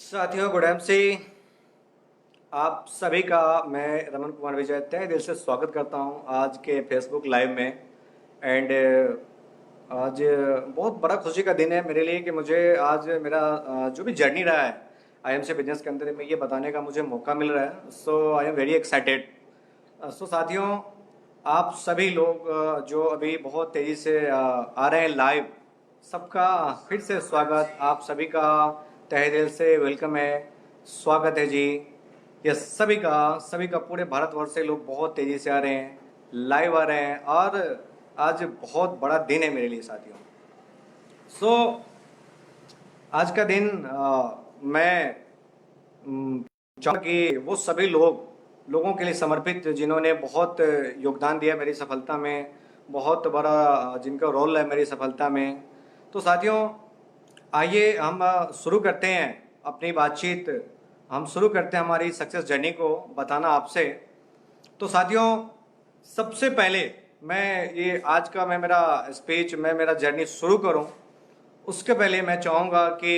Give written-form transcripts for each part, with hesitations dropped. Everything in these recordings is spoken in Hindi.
साथियों गुड एमसी आप सभी का मैं रमन कुमार विजय तहे दिल से स्वागत करता हूं आज के फेसबुक लाइव में। एंड आज बहुत बड़ा खुशी का दिन है मेरे लिए कि मुझे आज मेरा जो भी जर्नी रहा है आईएमसी बिजनेस के अंदर में ये बताने का मुझे मौका मिल रहा है। सो आई एम वेरी एक्साइटेड। सो साथियों आप सभी लोग जो अभी बहुत तेज़ी से आ रहे हैं लाइव, सबका फिर से स्वागत। आप सभी का तहे दिल से वेलकम है, स्वागत है जी। ये सभी का पूरे भारतवर्ष से लोग बहुत तेज़ी से आ रहे हैं, लाइव आ रहे हैं और आज बहुत बड़ा दिन है मेरे लिए साथियों। सो आज का दिन मैं चाहूँगा कि वो सभी लोगों के लिए समर्पित जिन्होंने बहुत योगदान दिया मेरी सफलता में, बहुत बड़ा जिनका रोल है मेरी सफलता में। तो साथियों आइए हम शुरू करते हैं अपनी बातचीत, हम शुरू करते हैं हमारी सक्सेस जर्नी को बताना आपसे। तो साथियों सबसे पहले मैं मेरा स्पीच, मैं मेरा जर्नी शुरू करूं उसके पहले मैं चाहूँगा कि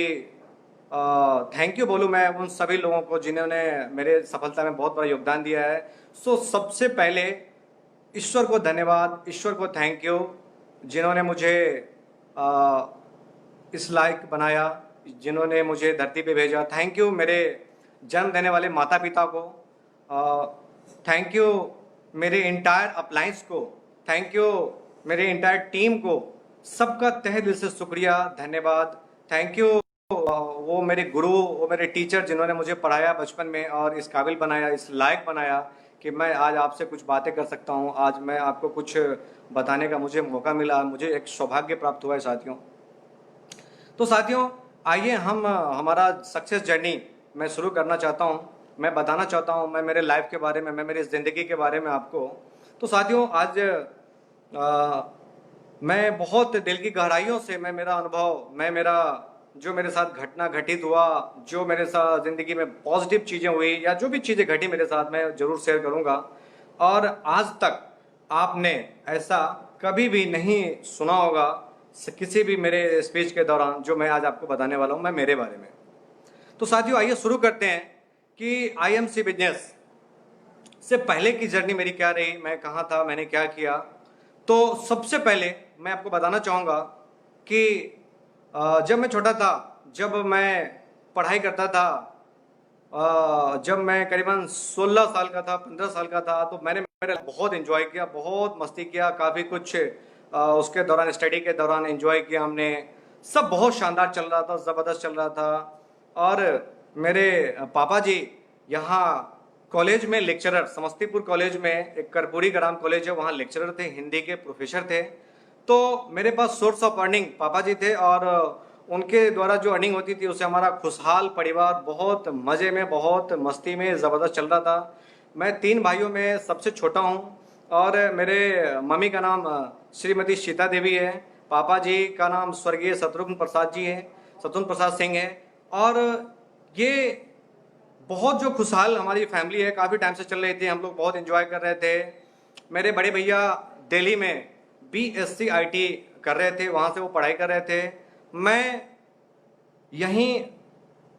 थैंक यू बोलूँ मैं उन सभी लोगों को जिन्होंने मेरे सफलता में बहुत बड़ा योगदान दिया है। सो सबसे पहले ईश्वर को धन्यवाद, ईश्वर को थैंक यू जिन्होंने मुझे इस लायक बनाया, जिन्होंने मुझे धरती पे भेजा। थैंक यू मेरे जन्म देने वाले माता पिता को, थैंक यू मेरे इंटायर अप्लायंस को, थैंक यू मेरे इंटायर टीम को, सबका तहे दिल से शुक्रिया, धन्यवाद। थैंक यू वो मेरे गुरु, वो मेरे टीचर जिन्होंने मुझे पढ़ाया बचपन में और इस काबिल बनाया, इस लायक बनाया कि मैं आज आपसे कुछ बातें कर सकता हूँ, आज मैं आपको कुछ बताने का मुझे मौका मिला, मुझे एक सौभाग्य प्राप्त हुआ है साथियों। तो साथियों आइए हम हमारा सक्सेस जर्नी मैं शुरू करना चाहता हूँ, मैं बताना चाहता हूँ मैं मेरे लाइफ के बारे में, मैं मेरी ज़िंदगी के बारे में आपको। तो साथियों आज मैं बहुत दिल की गहराइयों से मैं मेरा अनुभव, मैं मेरा जो मेरे साथ घटना घटित हुआ, जो मेरे साथ ज़िंदगी में पॉजिटिव चीज़ें हुई या जो भी चीज़ें घटी मेरे साथ, मैं ज़रूर शेयर करूँगा। और आज तक आपने ऐसा कभी भी नहीं सुना होगा किसी भी मेरे स्पीच के दौरान जो मैं आज आपको बताने वाला हूँ मैं मेरे बारे में। तो साथियों आइए शुरू करते हैं कि आईएमसी बिजनेस से पहले की जर्नी मेरी क्या रही, मैं कहाँ था, मैंने क्या किया। तो सबसे पहले मैं आपको बताना चाहूँगा कि जब मैं छोटा था, जब मैं पढ़ाई करता था, जब मैं करीबन 16 साल का था, 15 साल का था, तो मैंने मेरे बहुत एंजॉय किया, बहुत मस्ती किया, काफ़ी कुछ उसके दौरान, स्टडी के दौरान एंजॉय किया हमने। सब बहुत शानदार चल रहा था, ज़बरदस्त चल रहा था। और मेरे पापा जी यहाँ कॉलेज में लेक्चरर, समस्तीपुर कॉलेज में एक कर्पूरी ग्राम कॉलेज है, वहाँ लेक्चरर थे, हिंदी के प्रोफेसर थे। तो मेरे पास सोर्स ऑफ अर्निंग पापा जी थे और उनके द्वारा जो अर्निंग होती थी उससे हमारा खुशहाल परिवार बहुत मज़े में, बहुत मस्ती में, ज़बरदस्त चल रहा था। मैं 3 भाइयों में सबसे छोटा हूँ और मेरे मम्मी का नाम श्रीमती सीता देवी है, पापा जी का नाम स्वर्गीय शत्रुघ्न प्रसाद जी है, शत्रुघ्न प्रसाद सिंह है। और ये बहुत जो खुशहाल हमारी फैमिली है, काफ़ी टाइम से चल रही थी, हम लोग बहुत एंजॉय कर रहे थे। मेरे बड़े भैया दिल्ली में BSc IT कर रहे थे, वहाँ से वो पढ़ाई कर रहे थे। मैं यहीं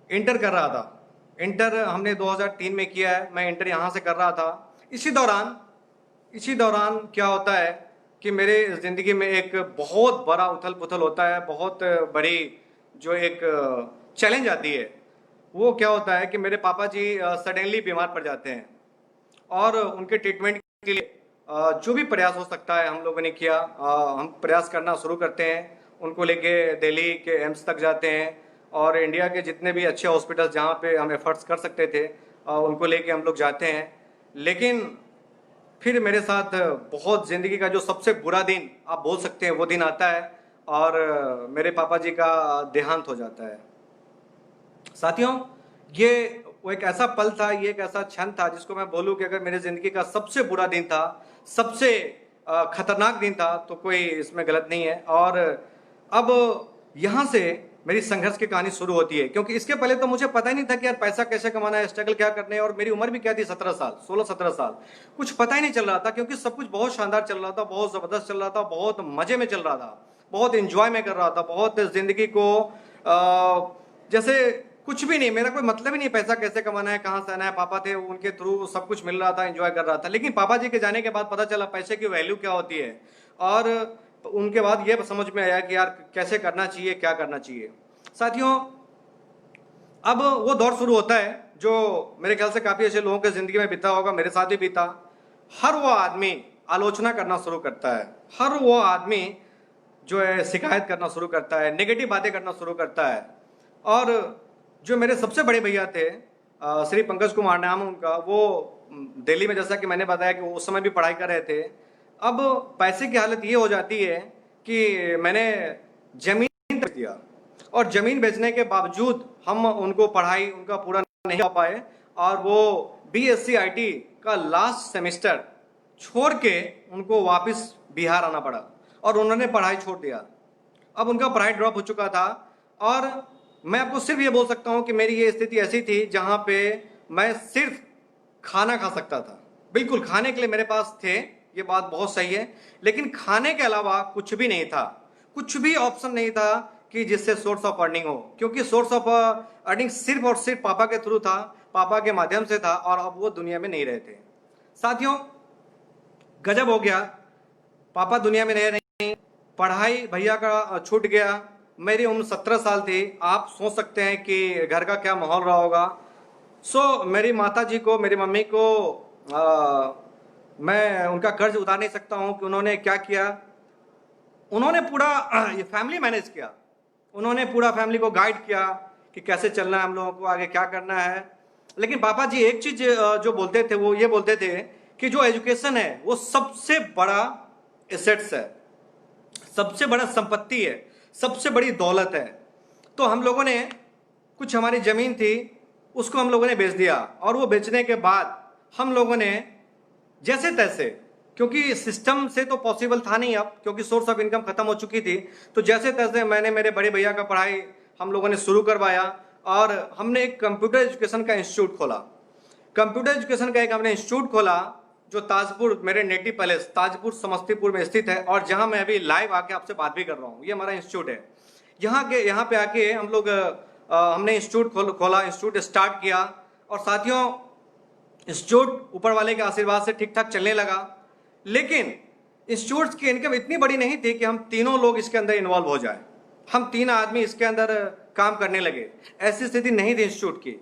इंटर कर रहा था, इंटर हमने 2003 में किया है, मैं इंटर यहाँ से कर रहा था। इसी दौरान क्या होता है कि मेरे ज़िंदगी में एक बहुत बड़ा उथल पुथल होता है, बहुत बड़ी जो एक चैलेंज आती है। वो क्या होता है कि मेरे पापा जी सडनली बीमार पड़ जाते हैं और उनके ट्रीटमेंट के लिए जो भी प्रयास हो सकता है हम लोगों ने किया। हम प्रयास करना शुरू करते हैं, उनको लेके दिल्ली के एम्स तक जाते हैं और इंडिया के जितने भी अच्छे हॉस्पिटल जहाँ पे हम एफर्ट्स कर सकते थे उनको लेके हम लोग जाते हैं। लेकिन फिर मेरे साथ बहुत ज़िंदगी का जो सबसे बुरा दिन आप बोल सकते हैं वो दिन आता है और मेरे पापा जी का देहांत हो जाता है। साथियों ये वो एक ऐसा पल था, ये एक ऐसा क्षण था जिसको मैं बोलूं कि अगर मेरी ज़िंदगी का सबसे बुरा दिन था, सबसे खतरनाक दिन था, तो कोई इसमें गलत नहीं है। और अब यहाँ से मेरी संघर्ष की कहानी शुरू होती है, क्योंकि इसके पहले तो मुझे पता ही नहीं था कि यार पैसा कैसे कमाना है, स्ट्रगल क्या करने है। और मेरी उम्र भी क्या थी, 17 साल, 16-17 साल, कुछ पता ही नहीं चल रहा था क्योंकि सब कुछ बहुत शानदार चल रहा था, बहुत ज़बरदस्त चल रहा था, बहुत मज़े में चल रहा था, बहुत इंजॉय में कर रहा था, बहुत ज़िंदगी को जैसे कुछ भी नहीं, मेरा कोई मतलब ही नहीं पैसा कैसे कमाना है, कहाँ से आना है। पापा थे, उनके थ्रू सब कुछ मिल रहा था, एंजॉय कर रहा था। लेकिन पापा जी के जाने के बाद पता चला पैसे की वैल्यू क्या होती है, और उनके बाद ये समझ में आया कि यार कैसे करना चाहिए, क्या करना चाहिए। साथियों, अब वो दौर शुरू होता है जो मेरे ख्याल से काफ़ी ऐसे लोगों के ज़िंदगी में बीता होगा, मेरे साथ भी बीता। हर वो आदमी आलोचना करना शुरू करता है, हर वो आदमी जो है शिकायत करना शुरू करता है, नेगेटिव बातें करना शुरू करता है। और जो मेरे सबसे बड़े भैया थे, श्री पंकज कुमार नाम है उनका, वो दिल्ली में, जैसा कि मैंने बताया कि वो उस समय भी पढ़ाई कर रहे थे। अब पैसे की हालत ये हो जाती है कि मैंने जमीन बेच दिया, और जमीन बेचने के बावजूद हम उनको पढ़ाई उनका पूरा नहीं हो पाए, और वो BSc IT का लास्ट सेमेस्टर छोड़ के उनको वापस बिहार आना पड़ा, और उन्होंने पढ़ाई छोड़ दिया। अब उनका पढ़ाई ड्रॉप हो चुका था, और मैं आपको सिर्फ ये बोल सकता हूँ कि मेरी ये स्थिति ऐसी थी जहाँ पे मैं सिर्फ खाना खा सकता था। बिल्कुल खाने के लिए मेरे पास थे, ये बात बहुत सही है, लेकिन खाने के अलावा कुछ भी नहीं था, कुछ भी ऑप्शन नहीं था कि जिससे सोर्स ऑफ अर्निंग हो, क्योंकि सोर्स ऑफ अर्निंग सिर्फ और सिर्फ पापा के थ्रू था, पापा के माध्यम से था, और अब वो दुनिया में नहीं रहते। साथियों, गजब हो गया, पापा दुनिया में रह नहीं, पढ़ाई भैया का छूट गया। मेरी उम्र 17 साल थी, आप सोच सकते हैं कि घर का क्या माहौल रहा होगा। मेरी माता जी को, मेरी मम्मी को मैं उनका कर्ज उतार नहीं सकता हूँ कि उन्होंने क्या किया। उन्होंने पूरा ये फैमिली मैनेज किया, उन्होंने पूरा फैमिली को गाइड किया कि कैसे चलना है, हम लोगों को आगे क्या करना है। लेकिन पापा जी एक चीज जो बोलते थे, वो ये बोलते थे कि जो एजुकेशन है वो सबसे बड़ा एसेट्स है, सबसे बड़ा संपत्ति है, सबसे बड़ी दौलत है। तो हम लोगों ने, कुछ हमारी जमीन थी उसको हम लोगों ने बेच दिया, और वो बेचने के बाद हम लोगों ने जैसे तैसे, क्योंकि सिस्टम से तो पॉसिबल था नहीं अब, क्योंकि सोर्स ऑफ इनकम खत्म हो चुकी थी, तो जैसे तैसे मैंने मेरे बड़े भैया का पढ़ाई हम लोगों ने शुरू करवाया, और हमने एक कंप्यूटर एजुकेशन का इंस्टीट्यूट खोला। कंप्यूटर एजुकेशन का एक हमने इंस्टीट्यूट खोला जो ताजपुर, मेरे नेटिव पैलेस ताजपुर समस्तीपुर में स्थित है, और जहां मैं अभी लाइव आके आपसे बात भी कर रहा हूँ। ये हमारा इंस्टीट्यूट है। यहाँ पे आके हम लोग हमने इंस्टीट्यूट खोला, इंस्टीट्यूट स्टार्ट किया, और साथियों इंस्टीट्यूट ऊपर वाले के आशीर्वाद से ठीक ठाक चलने लगा। लेकिन इंस्टीट्यूट की इनकम इतनी बड़ी नहीं थी कि हम तीनों लोग इसके अंदर इन्वॉल्व हो जाए, हम 3 आदमी इसके अंदर काम करने लगे, ऐसी स्थिति नहीं थी इंस्टीट्यूट की।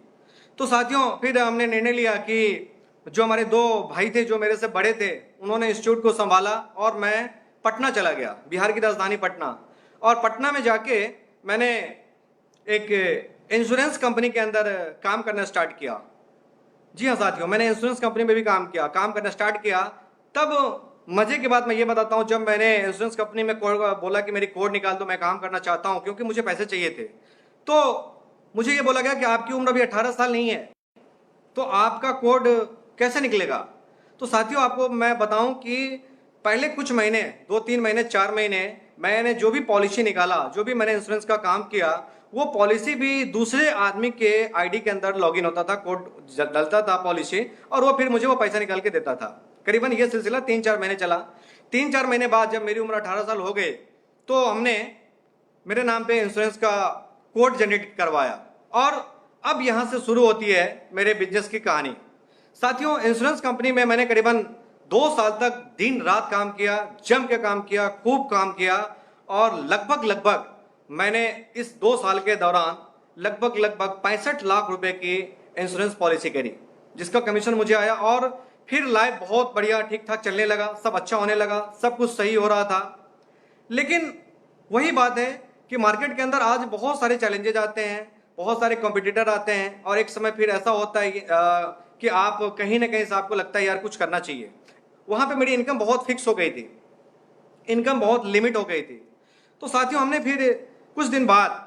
तो साथियों फिर हमने निर्णय लिया कि जो हमारे 2 भाई थे जो मेरे से बड़े थे, उन्होंने इंस्टीट्यूट को संभाला, और मैं पटना चला गया, बिहार की राजधानी पटना। और पटना में जाके मैंने एक इंश्योरेंस कंपनी के अंदर काम करना स्टार्ट किया। जी हाँ साथियों, मैंने इंश्योरेंस कंपनी में भी काम करना स्टार्ट किया। तब मजे की बात मैं ये बताता हूँ, जब मैंने इंश्योरेंस कंपनी में बोला कि मेरी कोड निकाल दो, मैं काम करना चाहता हूँ, क्योंकि मुझे पैसे चाहिए थे, तो मुझे ये बोला गया कि आपकी उम्र अभी 18 साल नहीं है, तो आपका कोड कैसे निकलेगा। तो साथियों आपको मैं बताऊं कि पहले कुछ महीने, 2-3 महीने, 4 महीने मैंने जो भी पॉलिसी निकाला, जो भी मैंने इंश्योरेंस का काम किया, वो पॉलिसी भी दूसरे आदमी के आईडी के अंदर लॉगिन होता था, कोड डलता था पॉलिसी, और वो फिर मुझे वो पैसा निकाल के देता था। करीबन ये सिलसिला 3-4 महीने चला। 3-4 महीने बाद जब मेरी उम्र 18 साल हो गए, तो हमने मेरे नाम पे इंश्योरेंस का कोड जनरेट करवाया, और अब यहां से शुरू होती है मेरे बिजनेस की कहानी। साथियों इंश्योरेंस कंपनी में मैंने करीबन 2 साल तक दिन रात काम किया, जम के काम किया, खूब काम किया, और लगभग मैंने इस 2 साल के दौरान लगभग 65 लाख रुपए की इंश्योरेंस पॉलिसी करी, जिसका कमीशन मुझे आया, और फिर लाइफ बहुत बढ़िया ठीक ठाक चलने लगा, सब अच्छा होने लगा, सब कुछ सही हो रहा था। लेकिन वही बात है कि मार्केट के अंदर आज बहुत सारे चैलेंजेज आते हैं, बहुत सारे कॉम्पिटिटर आते हैं, और एक समय फिर ऐसा होता है कि आप कहीं ना कहीं से आपको लगता है यार कुछ करना चाहिए। वहां पे मेरी इनकम बहुत फिक्स हो गई थी, इनकम बहुत लिमिट हो गई थी। तो साथियों हमने फिर कुछ दिन बाद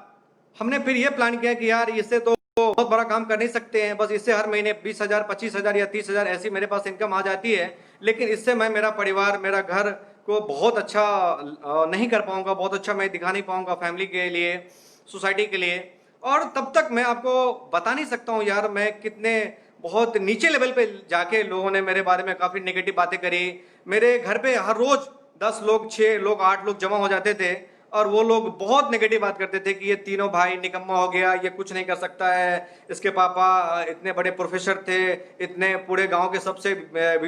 हमने फिर ये प्लान किया कि यार इससे तो बहुत बड़ा काम कर नहीं सकते हैं, बस इससे हर महीने 20,000, 25,000 या 30,000 ऐसी मेरे पास इनकम आ जाती है, लेकिन इससे मैं मेरा परिवार, मेरा घर को बहुत अच्छा नहीं कर पाऊंगा, बहुत अच्छा मैं दिखा नहीं पाऊंगा फैमिली के लिए, सोसाइटी के लिए। और तब तक मैं आपको बता नहीं सकता हूँ यार मैं कितने बहुत नीचे लेवल पे जाके लोगों ने मेरे बारे में काफ़ी नेगेटिव बातें करी। मेरे घर पे हर रोज 10 लोग, 6 लोग, 8 लोग जमा हो जाते थे, और वो लोग बहुत नेगेटिव बात करते थे कि ये तीनों भाई निकम्मा हो गया, ये कुछ नहीं कर सकता है, इसके पापा इतने बड़े प्रोफेसर थे, इतने पूरे गांव के सबसे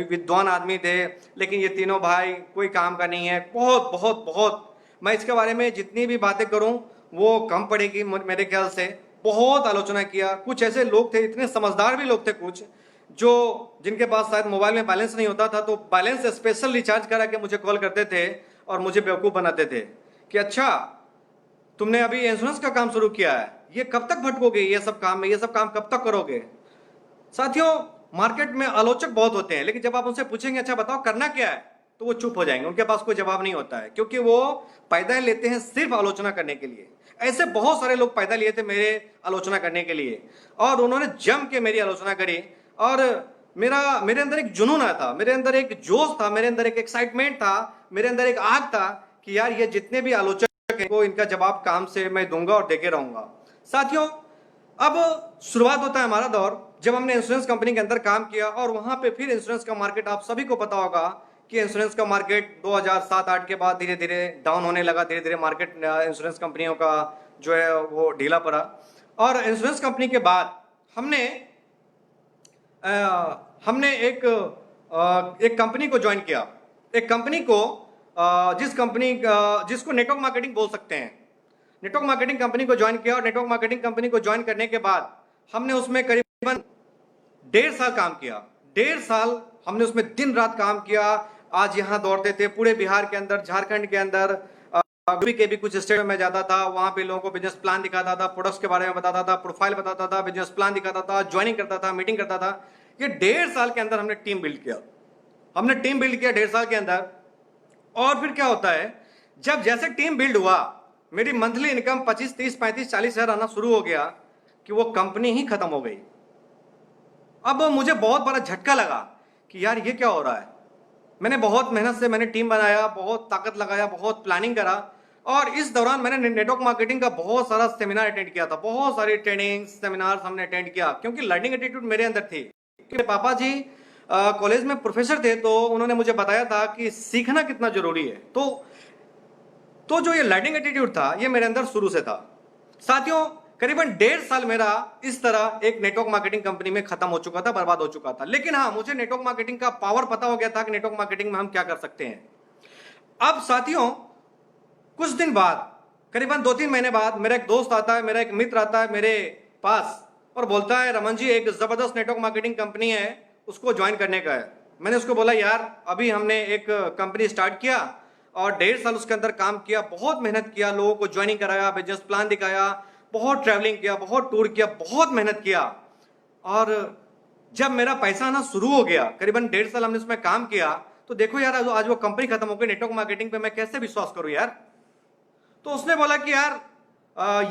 विद्वान आदमी थे, लेकिन ये तीनों भाई कोई काम का नहीं है। बहुत बहुत बहुत मैं इसके बारे में जितनी भी बातें करूं वो कम पड़ेगी मेरे ख्याल से। बहुत आलोचना किया। कुछ ऐसे लोग थे, इतने समझदार भी लोग थे कुछ, जो जिनके पास शायद मोबाइल में बैलेंस नहीं होता था तो बैलेंस स्पेशल रिचार्ज करा के मुझे कॉल करते थे और मुझे बेवकूफ़ बनाते थे कि अच्छा तुमने अभी इंश्योरेंस का काम शुरू किया है, ये कब तक भटकोगे, ये सब काम में, ये सब काम कब तक करोगे। साथियों, मार्केट में आलोचक बहुत होते हैं, लेकिन जब आप उनसे पूछेंगे अच्छा बताओ करना क्या है, तो वो चुप हो जाएंगे, उनके पास कोई जवाब नहीं होता है, क्योंकि वो पैदा लेते हैं सिर्फ आलोचना करने के लिए। ऐसे बहुत सारे लोग पैदा लिए थे मेरे आलोचना करने के लिए, और उन्होंने जम के मेरी आलोचना करी। और मेरे अंदर एक जुनून आया था, मेरे अंदर एक जोश था, मेरे अंदर एक एक्साइटमेंट था, मेरे अंदर एक आग था कि यार ये जितने भी आलोचक हैं को इनका जवाब काम से मैं दूंगा और देके रहूंगा। साथियों, अब शुरुआत होता है हमारा दौर, जब हमने इंश्योरेंस कंपनी के अंदर काम किया, और वहां पे फिर इंश्योरेंस का मार्केट, आप सभी को पता होगा कि इंश्योरेंस का मार्केट 2007-8 के बाद धीरे धीरे डाउन होने लगा। धीरे धीरे मार्केट इंश्योरेंस कंपनियों का जो है वो ढीला पड़ा। और इंश्योरेंस कंपनी के बाद हमने एक कंपनी को ज्वाइन किया, एक कंपनी को जिसको नेटवर्क मार्केटिंग बोल सकते हैं। नेटवर्क मार्केटिंग कंपनी को ज्वाइन किया, और नेटवर्क मार्केटिंग कंपनी को ज्वाइन करने के बाद हमने उसमें करीबन 1.5 साल काम किया। 1.5 साल हमने उसमें दिन रात काम किया। आज यहाँ दौड़ते थे पूरे बिहार के अंदर, झारखंड के अंदर, के भी कुछ स्टेट में जाता था, वहां पे लोगों को बिजनेस प्लान दिखाता था, प्रोडक्ट्स के बारे में बताता था, प्रोफाइल बताता था, बिजनेस प्लान दिखाता था, ज्वाइनिंग करता था, मीटिंग करता था। ये 1.5 साल के अंदर हमने टीम बिल्ड किया। 1.5 साल के अंदर। और फिर क्या होता है, जब जैसे टीम बिल्ड हुआ, मेरी मंथली इनकम 25, 30, 35, 40 हजार आना शुरू हो गया कि वो कंपनी ही खत्म हो गई। अब मुझे बहुत बड़ा झटका लगा कि यार ये क्या हो रहा है। मैंने बहुत मेहनत से मैंने टीम बनाया, बहुत ताकत लगाया, बहुत प्लानिंग करा, और इस दौरान मैंने नेटवर्क मार्केटिंग का बहुत सारा सेमिनार अटेंड किया था, बहुत सारी ट्रेनिंग सेमिनार हमने अटेंड किया, क्योंकि लर्निंग एटीट्यूड मेरे अंदर थी। क्योंकि पापा जी कॉलेज में प्रोफेसर थे, तो उन्होंने मुझे बताया था कि सीखना कितना जरूरी है। तो जो ये लर्निंग एटीट्यूड था, ये मेरे अंदर शुरू से था। साथियों, करीबन 1.5 साल मेरा इस तरह एक नेटवर्क मार्केटिंग कंपनी में खत्म हो चुका था, बर्बाद हो चुका था। लेकिन हाँ, मुझे नेटवर्क मार्केटिंग का पावर पता हो गया था कि नेटवर्क मार्केटिंग में हम क्या कर सकते हैं। अब साथियों, कुछ दिन बाद, करीबन 2-3 महीने बाद, मेरा एक दोस्त आता है, मेरा एक मित्र आता है मेरे पास और बोलता है, रमन जी एक जबरदस्त नेटवर्क मार्केटिंग कंपनी है, उसको ज्वाइन करने का है। मैंने उसको बोला, यार अभी हमने एक कंपनी स्टार्ट किया और 1.5 साल उसके अंदर काम किया, बहुत मेहनत किया, लोगों को ज्वाइनिंग कराया, बिजनेस प्लान दिखाया, बहुत ट्रैवलिंग किया, बहुत टूर किया, बहुत मेहनत किया। और जब मेरा पैसा आना शुरू हो गया, करीबन 1.5 साल हमने उसमें काम किया, तो देखो यार आज वो कंपनी खत्म हो गई, नेटवर्क मार्केटिंग पे मैं कैसे विश्वास करूं यार। तो उसने बोला कि यार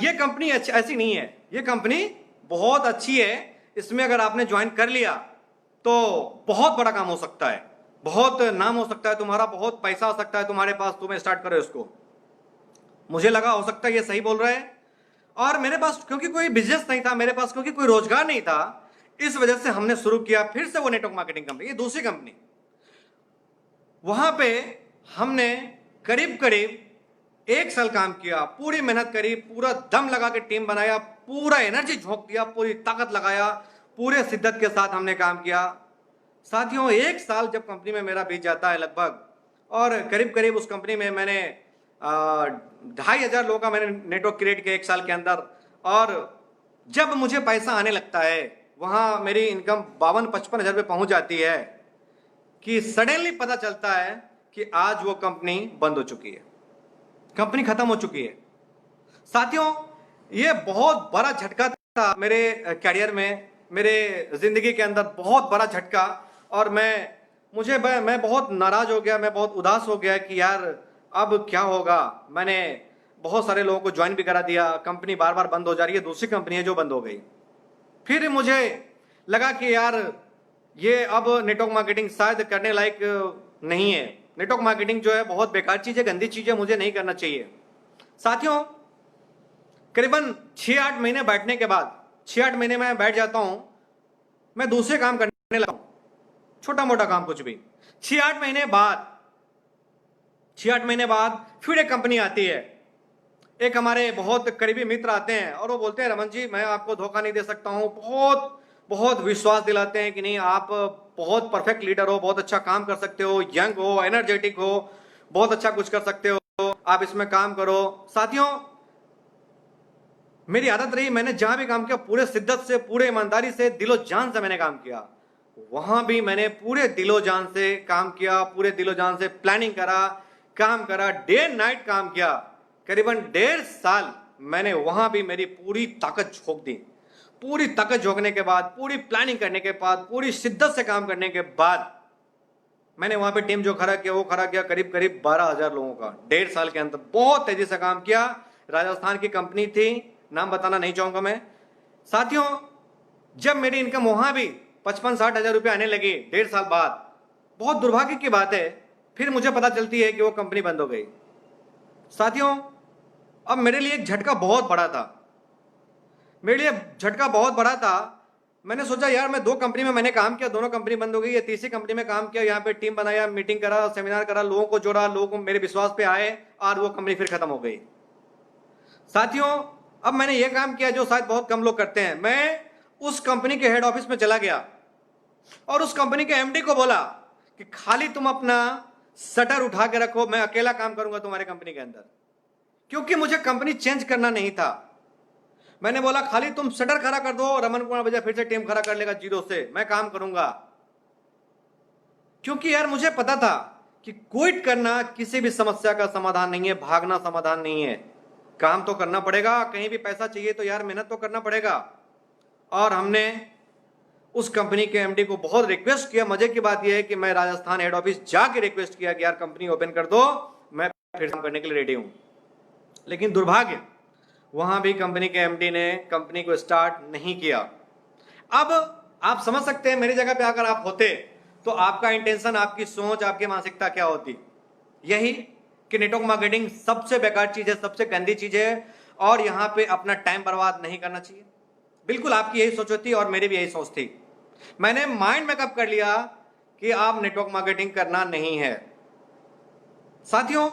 ये कंपनी ऐसी नहीं है, ये कंपनी बहुत अच्छी है, इसमें अगर आपने ज्वाइन कर लिया तो बहुत बड़ा काम हो सकता है, बहुत नाम हो सकता है तुम्हारा, बहुत पैसा आ सकता है तुम्हारे पास, तुम्हें स्टार्ट करो इसको। मुझे लगा हो सकता है ये सही बोल रहा है, और मेरे पास क्योंकि कोई बिजनेस नहीं था, मेरे पास क्योंकि कोई रोजगार नहीं था, इस वजह से हमने शुरू किया फिर से वो नेटवर्क मार्केटिंग कंपनी, ये दूसरी कंपनी। वहां पे हमने करीब करीब 1 साल काम किया, पूरी मेहनत करी, पूरा दम लगा के टीम बनाया, पूरा एनर्जी झोंक दिया, पूरी ताकत लगाया, पूरे शिद्दत के साथ हमने काम किया। साथियों, 1 साल जब कंपनी में मेरा बीत जाता है लगभग, और करीब करीब उस कंपनी में मैंने 2,500 लोगों का मैंने नेटवर्क क्रिएट किया 1 साल के अंदर। और जब मुझे पैसा आने लगता है, वहां मेरी इनकम 52-55 हजार रुपये पहुंच जाती है, कि सडनली पता चलता है कि आज वो कंपनी बंद हो चुकी है, कंपनी खत्म हो चुकी है। साथियों, ये बहुत बड़ा झटका था मेरे कैरियर में, मेरे जिंदगी के अंदर बहुत बड़ा झटका। और मैं बहुत नाराज हो गया, मैं बहुत उदास हो गया कि यार अब क्या होगा। मैंने बहुत सारे लोगों को ज्वाइन भी करा दिया, कंपनी बार बार बंद हो जा रही है, दूसरी कंपनी है जो बंद हो गई। फिर मुझे लगा कि यार ये अब नेटवर्क मार्केटिंग शायद करने लायक नहीं है, नेटवर्क मार्केटिंग जो है बहुत बेकार चीज है, गंदी चीज है, मुझे नहीं करना चाहिए। साथियों, करीबन 6-8 महीने बैठने के बाद, 6-8 महीने में बैठ जाता हूं, मैं दूसरे काम करने लगा हूं, छोटा मोटा काम कुछ भी। 6-8 महीने बाद फिर एक कंपनी आती है, एक हमारे बहुत करीबी मित्र आते हैं और वो बोलते हैं रमन जी मैं आपको धोखा नहीं दे सकता हूँ, बहुत बहुत विश्वास दिलाते हैं कि नहीं आप बहुत परफेक्ट लीडर हो, बहुत अच्छा काम कर सकते हो, यंग हो, एनर्जेटिक हो, बहुत अच्छा कुछ कर सकते हो, आप इसमें काम करो। साथियों, मेरी आदत रही, मैंने जहां भी काम किया पूरे शिद्दत से, पूरे ईमानदारी से, दिलो जान से मैंने काम किया। वहां भी मैंने पूरे दिलो जान से काम किया, पूरे दिलो जान से प्लानिंग करा, काम करा, डे एंड नाइट काम किया। करीबन 1.5 साल मैंने वहां भी मेरी पूरी ताकत झोंक दी। पूरी ताकत झोंकने के बाद, पूरी प्लानिंग करने के बाद, पूरी शिद्दत से काम करने के बाद मैंने वहां पे टीम जो खड़ा किया वो खड़ा किया करीब करीब 12,000 लोगों का 1.5 साल के अंदर। बहुत तेजी से काम किया। राजस्थान की कंपनी थी, नाम बताना नहीं चाहूंगा मैं। साथियों, जब मेरी इनकम वहां भी 55-60 हजार रुपये आने लगी 1.5 साल बाद, बहुत दुर्भाग्य की बात है, फिर मुझे पता चलती है कि वो कंपनी बंद हो गई। साथियों, अब मेरे लिए एक झटका बहुत बड़ा था, मेरे लिए झटका बहुत बड़ा था। मैंने सोचा यार मैं 2 कंपनी में मैंने काम किया, दोनों कंपनी बंद हो गई है, तीसरी कंपनी में काम किया, यहाँ पे टीम बनाया, मीटिंग करा, सेमिनार करा, लोगों को जोड़ा, लोगों मेरे विश्वास पे आए और वो कंपनी फिर खत्म हो गई। साथियों, अब मैंने ये काम किया जो शायद बहुत कम लोग करते हैं। मैं उस कंपनी के हेड ऑफिस में चला गया और उस कंपनी के एमडी को बोला कि खाली तुम अपना शटर उठा के रखो, मैं अकेला काम करूंगा तुम्हारे कंपनी के अंदर, क्योंकि मुझे कंपनी चेंज करना नहीं था। मैंने बोला खाली तुम शटर खड़ा कर दो, रमन कुमार बजाज फिर से टीम खड़ा कर लेगा जीरो से, मैं काम करूंगा। क्योंकि यार मुझे पता था कि क्विट करना किसी भी समस्या का समाधान नहीं है, भागना समाधान नहीं है। काम तो करना पड़ेगा, कहीं भी पैसा चाहिए तो यार मेहनत तो करना पड़ेगा। और हमने उस कंपनी के एमडी को बहुत रिक्वेस्ट किया। मजे की बात यह है कि मैं राजस्थान हेड ऑफिस जाके रिक्वेस्ट किया कि यार कंपनी ओपन कर दो, मैं फिर काम करने के लिए रेडी हूं। लेकिन दुर्भाग्य, वहां भी कंपनी के एमडी ने कंपनी को स्टार्ट नहीं किया। अब आप समझ सकते हैं मेरी जगह पे अगर आप होते तो आपका इंटेंशन, आपकी सोच, आपकी मानसिकता क्या होती। यही कि नेटवर्क मार्केटिंग सबसे बेकार चीज है, सबसे गंदी चीज है और यहां पे अपना टाइम बर्बाद नहीं करना चाहिए। बिल्कुल आपकी यही सोच होती और मेरी भी यही सोच थी। मैंने माइंड मेकअप कर लिया कि आप नेटवर्क मार्केटिंग करना नहीं है। साथियों,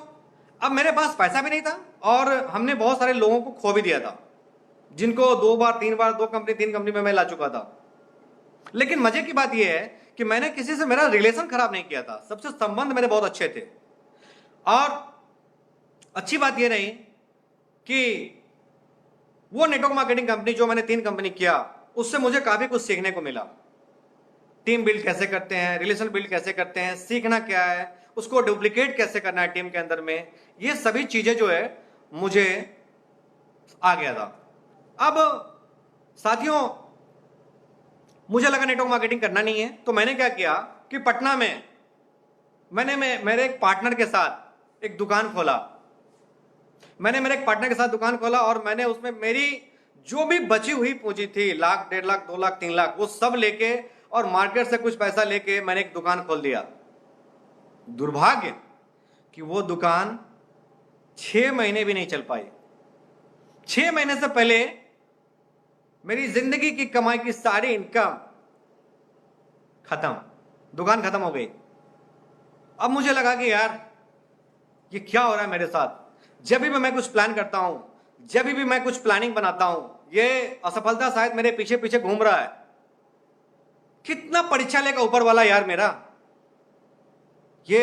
अब मेरे पास पैसा भी नहीं था और हमने बहुत सारे लोगों को खो भी दिया था, जिनको 2 बार 3 बार 2 कंपनी 3 कंपनी में मैं ला चुका था। लेकिन मजे की बात यह है कि मैंने किसी से मेरा रिलेशन खराब नहीं किया था, सबसे संबंध मेरे बहुत अच्छे थे। और अच्छी बात यह रही कि वो नेटवर्क मार्केटिंग कंपनी जो मैंने 3 कंपनी किया, उससे मुझे काफी कुछ सीखने को मिला। टीम बिल्ड कैसे करते हैं, रिलेशन बिल्ड कैसे करते हैं, सीखना क्या है, उसको डुप्लीकेट कैसे करना है टीम के अंदर में, ये सभी चीजें जो है मुझे आ गया था। अब साथियों, मुझे लगा नेटवर्क मार्केटिंग करना नहीं है, तो मैंने क्या किया कि पटना में मैंने मेरे एक पार्टनर के साथ एक दुकान खोला। मैंने मेरे एक पार्टनर के साथ दुकान खोला और मैंने उसमें मेरी जो भी बची हुई पूंजी थी, 1,00,000, 1.5 लाख, 2 लाख, 3 लाख, वो सब लेके और मार्केट से कुछ पैसा लेके मैंने एक दुकान खोल दिया। दुर्भाग्य कि वो दुकान 6 महीने भी नहीं चल पाई। 6 महीने से पहले मेरी जिंदगी की कमाई की सारी इनकम खत्म, दुकान खत्म हो गई। अब मुझे लगा कि यार ये क्या हो रहा है मेरे साथ। जब भी मैं कुछ प्लान करता हूं, जब भी मैं कुछ प्लानिंग बनाता हूं, ये असफलता शायद मेरे पीछे पीछे घूम रहा है। कितना परीक्षा लेगा ऊपर वाला यार मेरा। ये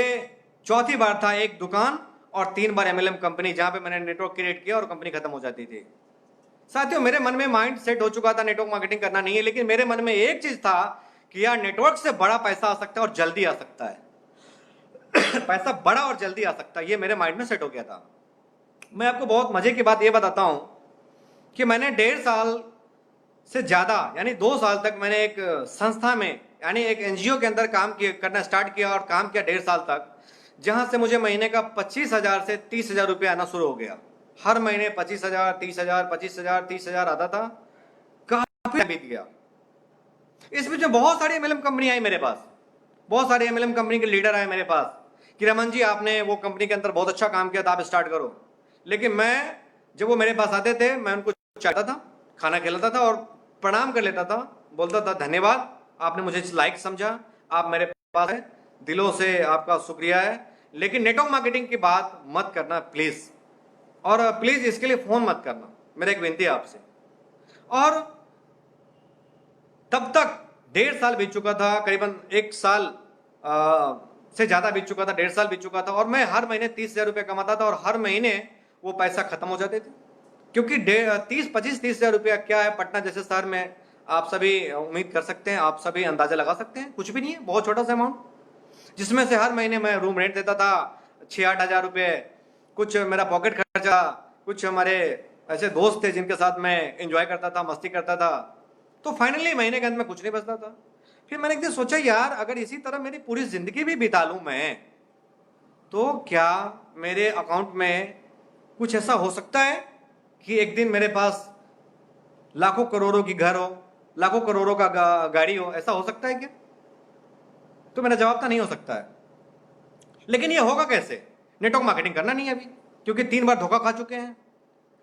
चौथी बार था एक दुकान और 3 बार एमएलएम कंपनी, जहां पे मैंने नेटवर्क क्रिएट किया और कंपनी खत्म हो जाती थी। साथियों, मेरे मन में माइंड सेट हो चुका था नेटवर्क मार्केटिंग करना नहीं है, लेकिन मेरे मन में एक चीज था कि यार नेटवर्क से बड़ा पैसा आ सकता है और जल्दी आ सकता है। पैसा बड़ा और जल्दी आ सकता है, ये मेरे माइंड में सेट हो गया था। मैं आपको बहुत मजे की बात ये बताता हूं कि मैंने 1.5 साल से ज्यादा यानी 2 साल तक मैंने एक संस्था में यानी एक एनजीओ के अंदर काम करना स्टार्ट किया और काम किया 1.5 साल तक, जहां से मुझे महीने का 25,000 से 30,000 रुपये आना शुरू हो गया। हर महीने 25,000, 30,000, 25,000, 30,000 आता था। काफी बीत गया। इस बीच में बहुत सारी एमएलएम कंपनी आई मेरे पास, बहुत सारे एमएलएम कंपनी के लीडर आए मेरे पास कि रमन जी आपने वो कंपनी के अंदर बहुत अच्छा काम किया था, आप स्टार्ट करो। लेकिन मैं जब वो मेरे पास आते थे, मैं उनको चाहता था, खाना खिलाता था और प्रणाम कर लेता था, बोलता था धन्यवाद, आपने मुझे इस लायक समझा, आप मेरे पास है, दिलों से आपका शुक्रिया है, लेकिन नेटवर्क मार्केटिंग की बात मत करना प्लीज। और प्लीज इसके लिए फोन मत करना, मेरा एक विनती है आपसे। और तब तक 1.5 साल बीत चुका था, करीबन 1 साल से ज्यादा बीत चुका था, 1.5 साल बीत चुका था, और मैं हर महीने 30,000 रुपये कमाता था और हर महीने वो पैसा खत्म हो जाते थे। क्योंकि 30,000 रुपया क्या है पटना जैसे शहर में, आप सभी उम्मीद कर सकते हैं, आप सभी अंदाजा लगा सकते हैं, कुछ भी नहीं है, बहुत छोटा सा अमाउंट, जिसमें से हर महीने मैं रूम रेंट देता था 6-8 हज़ार रुपये, कुछ मेरा पॉकेट खर्चा, कुछ हमारे ऐसे दोस्त थे जिनके साथ मैं एंजॉय करता था, मस्ती करता था, तो फाइनली महीने के अंत में कुछ नहीं बचता था। फिर मैंने एक दिन सोचा, यार अगर इसी तरह मेरी पूरी जिंदगी भी बिता लूं मैं, तो क्या मेरे अकाउंट में कुछ ऐसा हो सकता है कि एक दिन मेरे पास लाखों करोड़ों की घर हो, लाखों करोड़ों का गाड़ी हो, ऐसा हो सकता है क्या? तो मेरा जवाब था नहीं हो सकता है। लेकिन ये होगा कैसे? नेटवर्क मार्केटिंग करना नहीं है अभी, क्योंकि 3 बार धोखा खा चुके हैं।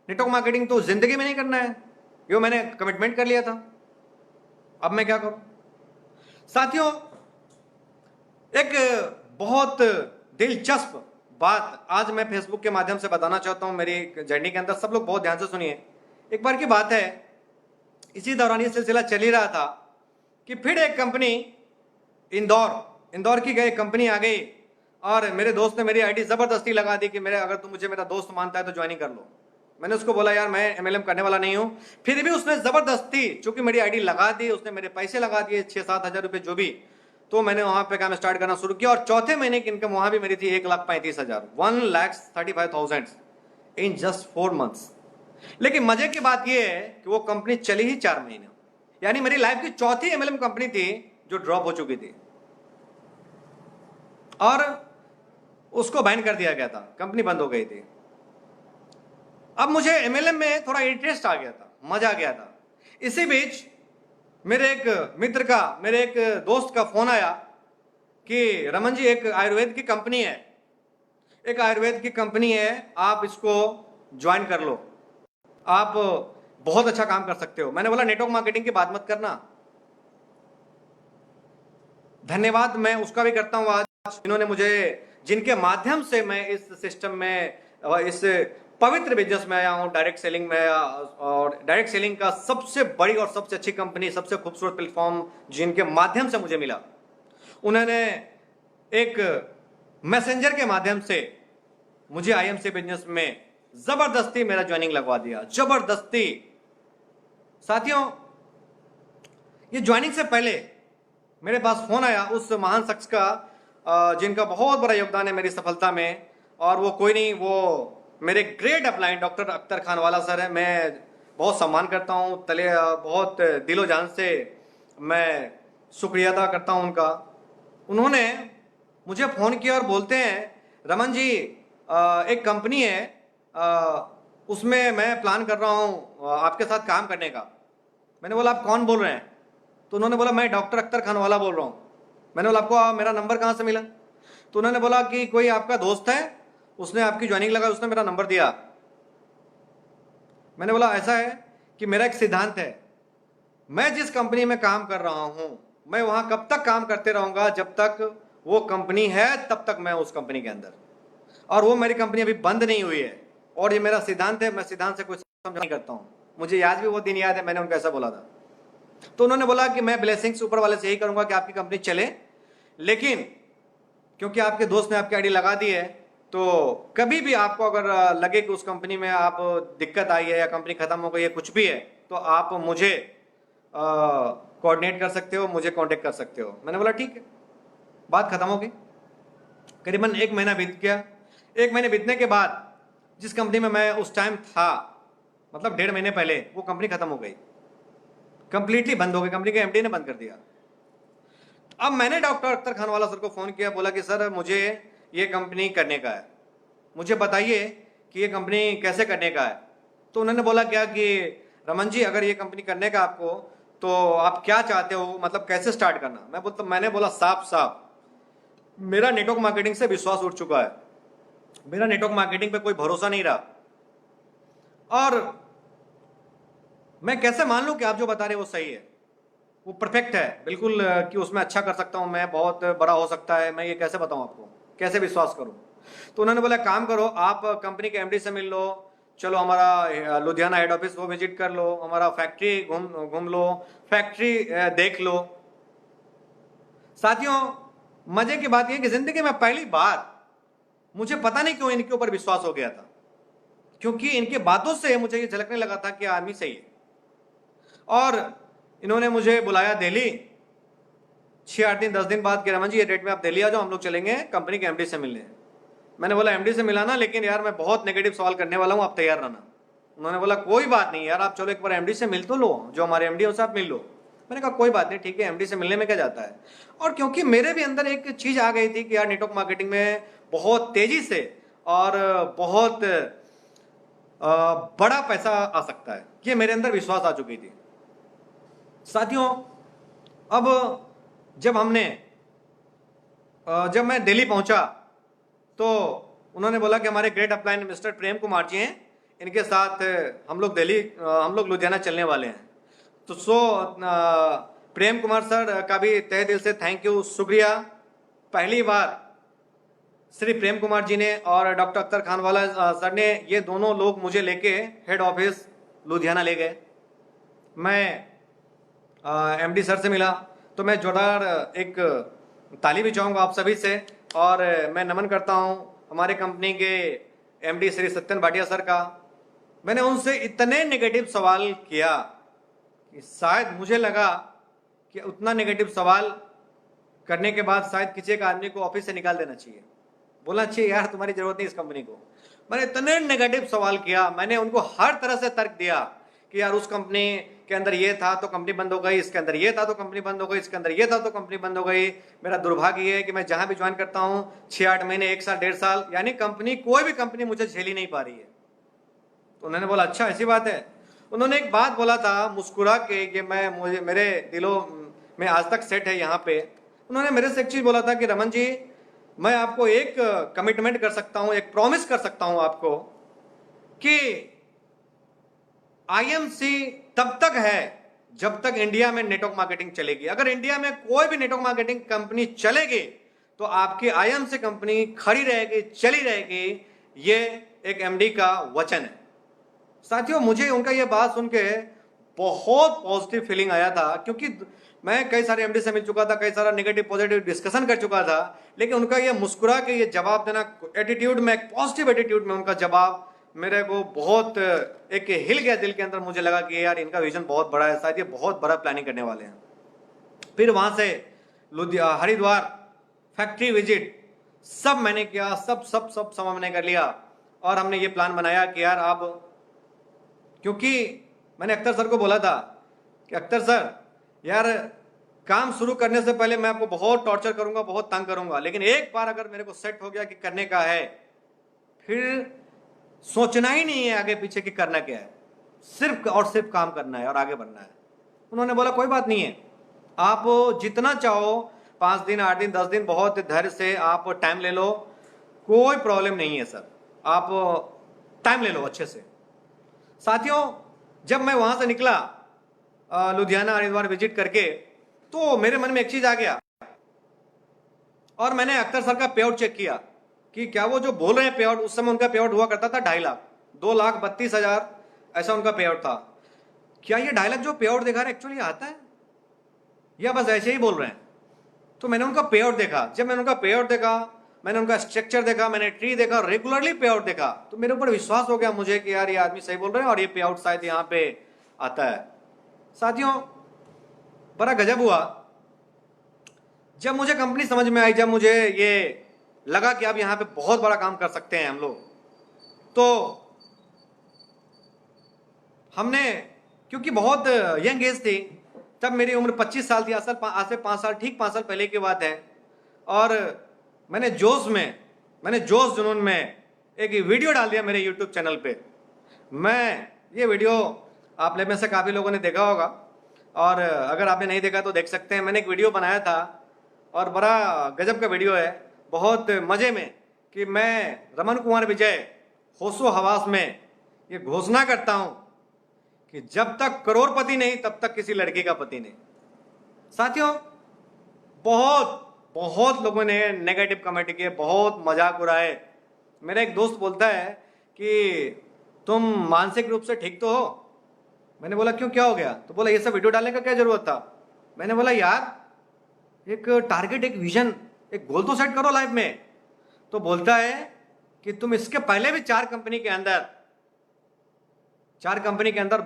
नेटवर्क मार्केटिंग तो जिंदगी में नहीं करना है, ये मैंने कमिटमेंट कर लिया था। अब मैं क्या करूं? साथियों, एक बहुत दिलचस्प बात आज मैं फेसबुक के माध्यम से बताना चाहता हूं मेरी जर्नी के अंदर। सब लोग बहुत ध्यान से सुनिए। एक बार की बात है, इसी दौरान ये सिलसिला चल ही रहा था कि फिर एक कंपनी इंदौर की गई कंपनी आ गई और मेरे दोस्त ने मेरी आईडी जबरदस्ती लगा दी कि मेरे अगर तू मुझे मेरा दोस्त मानता है तो ज्वाइनिंग कर लो। मैंने उसको बोला, यार मैं एमएलएम करने वाला नहीं हूं। फिर भी उसने जबरदस्ती, चूंकि मेरी आईडी लगा दी, उसने मेरे पैसे लगा दिए 6-7 हज़ार रुपए जो भी, तो मैंने वहां पे काम स्टार्ट करना शुरू किया और चौथे महीने की इनकम वहां भी मेरी थी 1,35,000, 1,35,000 इन जस्ट 4 months। लेकिन मजे की बात यह है कि वो कंपनी चली ही 4 महीने, यानी मेरी लाइफ की चौथी एमएलएम कंपनी थी जो ड्रॉप हो चुकी थी और उसको बैन कर दिया गया था, कंपनी बंद हो गई थी। अब मुझे एमएलएम में थोड़ा इंटरेस्ट आ गया था, मजा आ गया था। इसी बीच मेरे एक मित्र का, मेरे एक दोस्त का फोन आया कि रमन जी एक आयुर्वेद की कंपनी है, एक आयुर्वेद की कंपनी है, आप इसको ज्वाइन कर लो, आप बहुत अच्छा काम कर सकते हो। मैंने बोला नेटवर्क मार्केटिंग की बात मत करना, धन्यवाद मैं उसका भी करता हूं आज, इन्होंने मुझे, जिनके माध्यम से मैं इस सिस्टम में, इस पवित्र बिजनेस में आया हूं, डायरेक्ट सेलिंग में आया। और डायरेक्ट सेलिंग का सबसे बड़ी और सबसे अच्छी कंपनी, सबसे खूबसूरत प्लेटफॉर्म जिनके माध्यम से मुझे मिला, उन्होंने एक मैसेंजर के माध्यम से मुझे आईएमसी बिजनेस में जबरदस्ती मेरा ज्वाइनिंग लगवा दिया, जबरदस्ती। साथियों, ये ज्वाइनिंग से पहले मेरे पास फोन आया उस महान शख्स का जिनका बहुत बड़ा योगदान है मेरी सफलता में, और वो कोई नहीं, वो मेरे great upline doctor Akhtar Khan वाला सर है। मैं बहुत सम्मान करता हूँ, बहुत दिलो जान से मैं शुक्रिया अदा करता हूँ उनका। उन्होंने मुझे फ़ोन किया और बोलते हैं, रमन जी एक कंपनी है, उसमें मैं प्लान कर रहा हूँ आपके साथ काम करने का। मैंने बोला आप कौन बोल रहे हैं? तो उन्होंने बोला मैं डॉक्टर अख्तर खान वाला बोल रहा हूँ। मैंने बोला आपको मेरा नंबर कहाँ से मिला? तो उन्होंने बोला कि कोई आपका दोस्त है, उसने आपकी ज्वाइनिंग लगा, उसने मेरा नंबर दिया। मैंने बोला ऐसा है कि मेरा एक सिद्धांत है, मैं जिस कंपनी में काम कर रहा हूं मैं वहां कब तक काम करते रहूंगा जब तक वो कंपनी है, तब तक मैं उस कंपनी के अंदर, और वो मेरी कंपनी अभी बंद नहीं हुई है, और ये मेरा सिद्धांत है, मैं सिद्धांत से कुछ समझौता नहीं करता हूं। मुझे आज भी वो दिन याद है, मैंने उनको ऐसा बोला था। तो उन्होंने बोला कि मैं ब्लेसिंग्स ऊपर वाले से यही करूंगा कि आपकी कंपनी चले, लेकिन क्योंकि आपके दोस्त ने आपकी आईडी लगा दी है, तो कभी भी आपको अगर लगे कि उस कंपनी में आप दिक्कत आई है या कंपनी खत्म हो गई है, कुछ भी है, तो आप मुझे कोऑर्डिनेट कर सकते हो, मुझे कांटेक्ट कर सकते हो। मैंने बोला ठीक है, बात खत्म हो गई। करीबन 1 महीना बीत गया। 1 महीने बीतने के बाद जिस कंपनी में मैं उस टाइम था, मतलब 1.5 महीने पहले, वो कंपनी खत्म हो गई, कंप्लीटली बंद हो गई, कंपनी के एमडी ने बंद कर दिया। अब मैंने डॉक्टर अख्तर खान वाला सर को फोन किया, बोला कि सर मुझे ये कंपनी करने का है, मुझे बताइए कि ये कंपनी कैसे करने का है। तो उन्होंने बोला क्या कि रमन जी अगर ये कंपनी करने का आपको, तो आप क्या चाहते हो, मतलब कैसे स्टार्ट करना? मैंने बोला साफ साफ मेरा नेटवर्क मार्केटिंग से विश्वास उठ चुका है, मेरा नेटवर्क मार्केटिंग पे कोई भरोसा नहीं रहा, और मैं कैसे मान लूं कि आप जो बता रहे हैं वो सही है, वो परफेक्ट है बिल्कुल, कि उसमें अच्छा कर सकता हूं मैं, बहुत बड़ा हो सकता है, मैं ये कैसे बताऊं आपको, कैसे विश्वास करूं? तो उन्होंने बोला काम करो, आप कंपनी के एमडी से मिल लो, चलो हमारा लुधियाना हेड ऑफिस वो विजिट कर लो, हमारा फैक्ट्री घूम घूम लो, फैक्ट्री देख लो। साथियों, मजे की बात यह कि जिंदगी में पहली बार मुझे पता नहीं क्यों इनके ऊपर विश्वास हो गया था, क्योंकि इनकी बातों से मुझे ये झलकने लगा था कि आदमी सही है। और इन्होंने मुझे बुलाया दिल्ली 6-8 दिन 10 दिन बाद कि रमन जी ये डेट में आप दिल्ली आ जाओ, हम लोग चलेंगे कंपनी के एमडी से मिलने। मैंने बोला एमडी से मिलाना, लेकिन यार मैं बहुत नेगेटिव सवाल करने वाला हूं, आप तैयार रहना। उन्होंने बोला कोई बात नहीं यार, आप चलो एक बार एमडी से मिल तो लो, जो हमारे एमडी हो साहब मिल लो। मैंने कहा कोई बात नहीं, ठीक है, एमडी से मिलने में क्या जाता है। और क्योंकि मेरे भी अंदर एक चीज आ गई थी कि यार नेटवर्क मार्केटिंग में बहुत तेजी से और बहुत बड़ा पैसा आ सकता है, ये मेरे अंदर विश्वास आ चुकी थी। साथियों, अब जब मैं दिल्ली पहुंचा तो उन्होंने बोला कि हमारे great upline mister Prem Kumar ji हैं, इनके साथ हम लोग लुधियाना चलने वाले हैं। तो प्रेम कुमार सर का भी तहे दिल से थैंक यू, शुक्रिया। पहली बार श्री प्रेम कुमार जी ने और डॉक्टर अख्तर खानवाला सर ने, ये दोनों लोग मुझे लेके हेड ऑफिस लुधियाना ले गए। मैं एमडी सर से मिला तो मैं जोरदार एक ताली भी चाहूँगा आप सभी से, और मैं नमन करता हूँ हमारे कंपनी के एमडी श्री सत्यन भाटिया सर का। मैंने उनसे इतने नेगेटिव सवाल किया कि शायद मुझे लगा कि उतना नेगेटिव सवाल करने के बाद शायद किसी एक आदमी को ऑफिस से निकाल देना चाहिए, बोलना चाहिए यार तुम्हारी जरूरत नहीं इस कंपनी को। मैंने इतने नेगेटिव सवाल किया, मैंने उनको हर तरह से तर्क दिया कि यार उस कंपनी के अंदर ये था तो कंपनी बंद हो गई, इसके अंदर ये था तो कंपनी बंद हो गई, इसके अंदर ये था तो कंपनी बंद हो गई। मेरा दुर्भाग्य ये है कि मैं जहां भी ज्वाइन करता हूं 6-8 महीने, 1 साल, 1.5 साल, यानी कोई भी कंपनी मुझे झेल ही नहीं पा रही है। तो उन्होंने बोला अच्छा ऐसी बात है। उन्होंने एक बात बोला था मुस्कुरा के कि मेरे दिलों में आज तक सेट है यहाँ पे। उन्होंने मेरे से एक चीज बोला था कि रमन जी, मैं आपको एक कमिटमेंट कर सकता हूं, एक प्रॉमिस कर सकता हूं आपको कि आईएमसी तब तक है जब तक इंडिया में नेटवर्क मार्केटिंग चलेगी। अगर इंडिया में कोई भी नेटवर्क मार्केटिंग कंपनी चलेगी तो आपकी आईएमसी कंपनी खड़ी रहेगी, चली रहेगी। ये एक एमडी का वचन है। साथियों, मुझे उनका ये बात सुन के बहुत पॉजिटिव फीलिंग आया था, क्योंकि मैं कई सारे एमडी से मिल चुका था, कई सारा नेगेटिव पॉजिटिव डिस्कशन कर चुका था, लेकिन उनका ये मुस्कुरा के ये जवाब देना, एटीट्यूड में, एक पॉजिटिव एटीट्यूड में उनका जवाब मेरे को बहुत एक हिल गया दिल के अंदर। मुझे लगा कि यार इनका विजन बहुत बड़ा है, शायद ये बहुत बड़ा प्लानिंग करने वाले हैं। फिर वहां से हरिद्वार फैक्ट्री विजिट सब मैंने किया, सब मैंने कर लिया। और हमने ये प्लान बनाया कि यार अब, क्योंकि मैंने अख्तर सर को बोला था कि अख्तर सर यार काम शुरू करने से पहले मैं आपको बहुत टॉर्चर करूंगा, बहुत तंग करूंगा, लेकिन एक बार अगर मेरे को सेट हो गया कि करने का है, फिर सोचना ही नहीं है आगे पीछे कि करना क्या है, सिर्फ और सिर्फ काम करना है और आगे बढ़ना है। उन्होंने बोला कोई बात नहीं है, आप जितना चाहो 5 दिन, 8 दिन, 10 दिन, बहुत धैर्य से आप टाइम ले लो, कोई प्रॉब्लम नहीं है सर, आप टाइम ले लो अच्छे से। साथियों, जब मैं वहां से निकला लुधियाना हरिद्वार विजिट करके, तो मेरे मन में एक चीज आ गया, और मैंने अख्तर सर का पे आउट चेक किया कि क्या वो जो बोल रहे हैं पे आउट, उस समय उनका पे आउट हुआ करता था 2.5 लाख, 2,32,000 ऐसा उनका पे आउट था। क्या ये 2.5 लाख जो पे आउट दिखा रहे एक्चुअली आता है या बस ऐसे ही बोल रहे हैं? तो मैंने उनका पे आउट देखा। जब मैंने उनका पे आउट देखा, मैंने उनका स्ट्रक्चर देखा, मैंने ट्री देखा, रेगुलरली पे आउट देखा, तो मेरे ऊपर विश्वास हो गया मुझे कि यार ये आदमी सही बोल रहे हैं और ये पे आउट शायद यहाँ पे आता है। साथियों, बड़ा गजब हुआ जब मुझे कंपनी समझ में आई, जब मुझे ये लगा कि अब यहाँ पे बहुत बड़ा काम कर सकते हैं हम लोग। तो हमने, क्योंकि बहुत यंग एज थी तब, मेरी उम्र 25 साल थी, आज से 5 साल, ठीक 5 साल पहले की बात है, और मैंने जोश जुनून में एक वीडियो डाल दिया मेरे यूट्यूब चैनल पे। ये वीडियो आप में से काफ़ी लोगों ने देखा होगा, और अगर आपने नहीं देखा तो देख सकते हैं। मैंने एक वीडियो बनाया था और बड़ा गजब का वीडियो है, बहुत मज़े में, कि मैं रमन कुमार विजय होशो हवास में ये घोषणा करता हूं कि जब तक करोड़पति नहीं तब तक किसी लड़की का पति नहीं। साथियों, बहुत लोगों ने नेगेटिव कमेंट किए, बहुत मजाक उड़ाए। मेरा एक दोस्त बोलता है कि तुम मानसिक रूप से ठीक तो हो? मैंने बोला क्यों, क्या हो गया? तो बोला ये सब वीडियो डालने का क्या जरूरत था? मैंने बोला यार एक टारगेट, एक विजन, एक गोल तो सेट करो लाइफ में। तो बोलता है कि तुम इसके पहले भी चार कंपनी के अंदर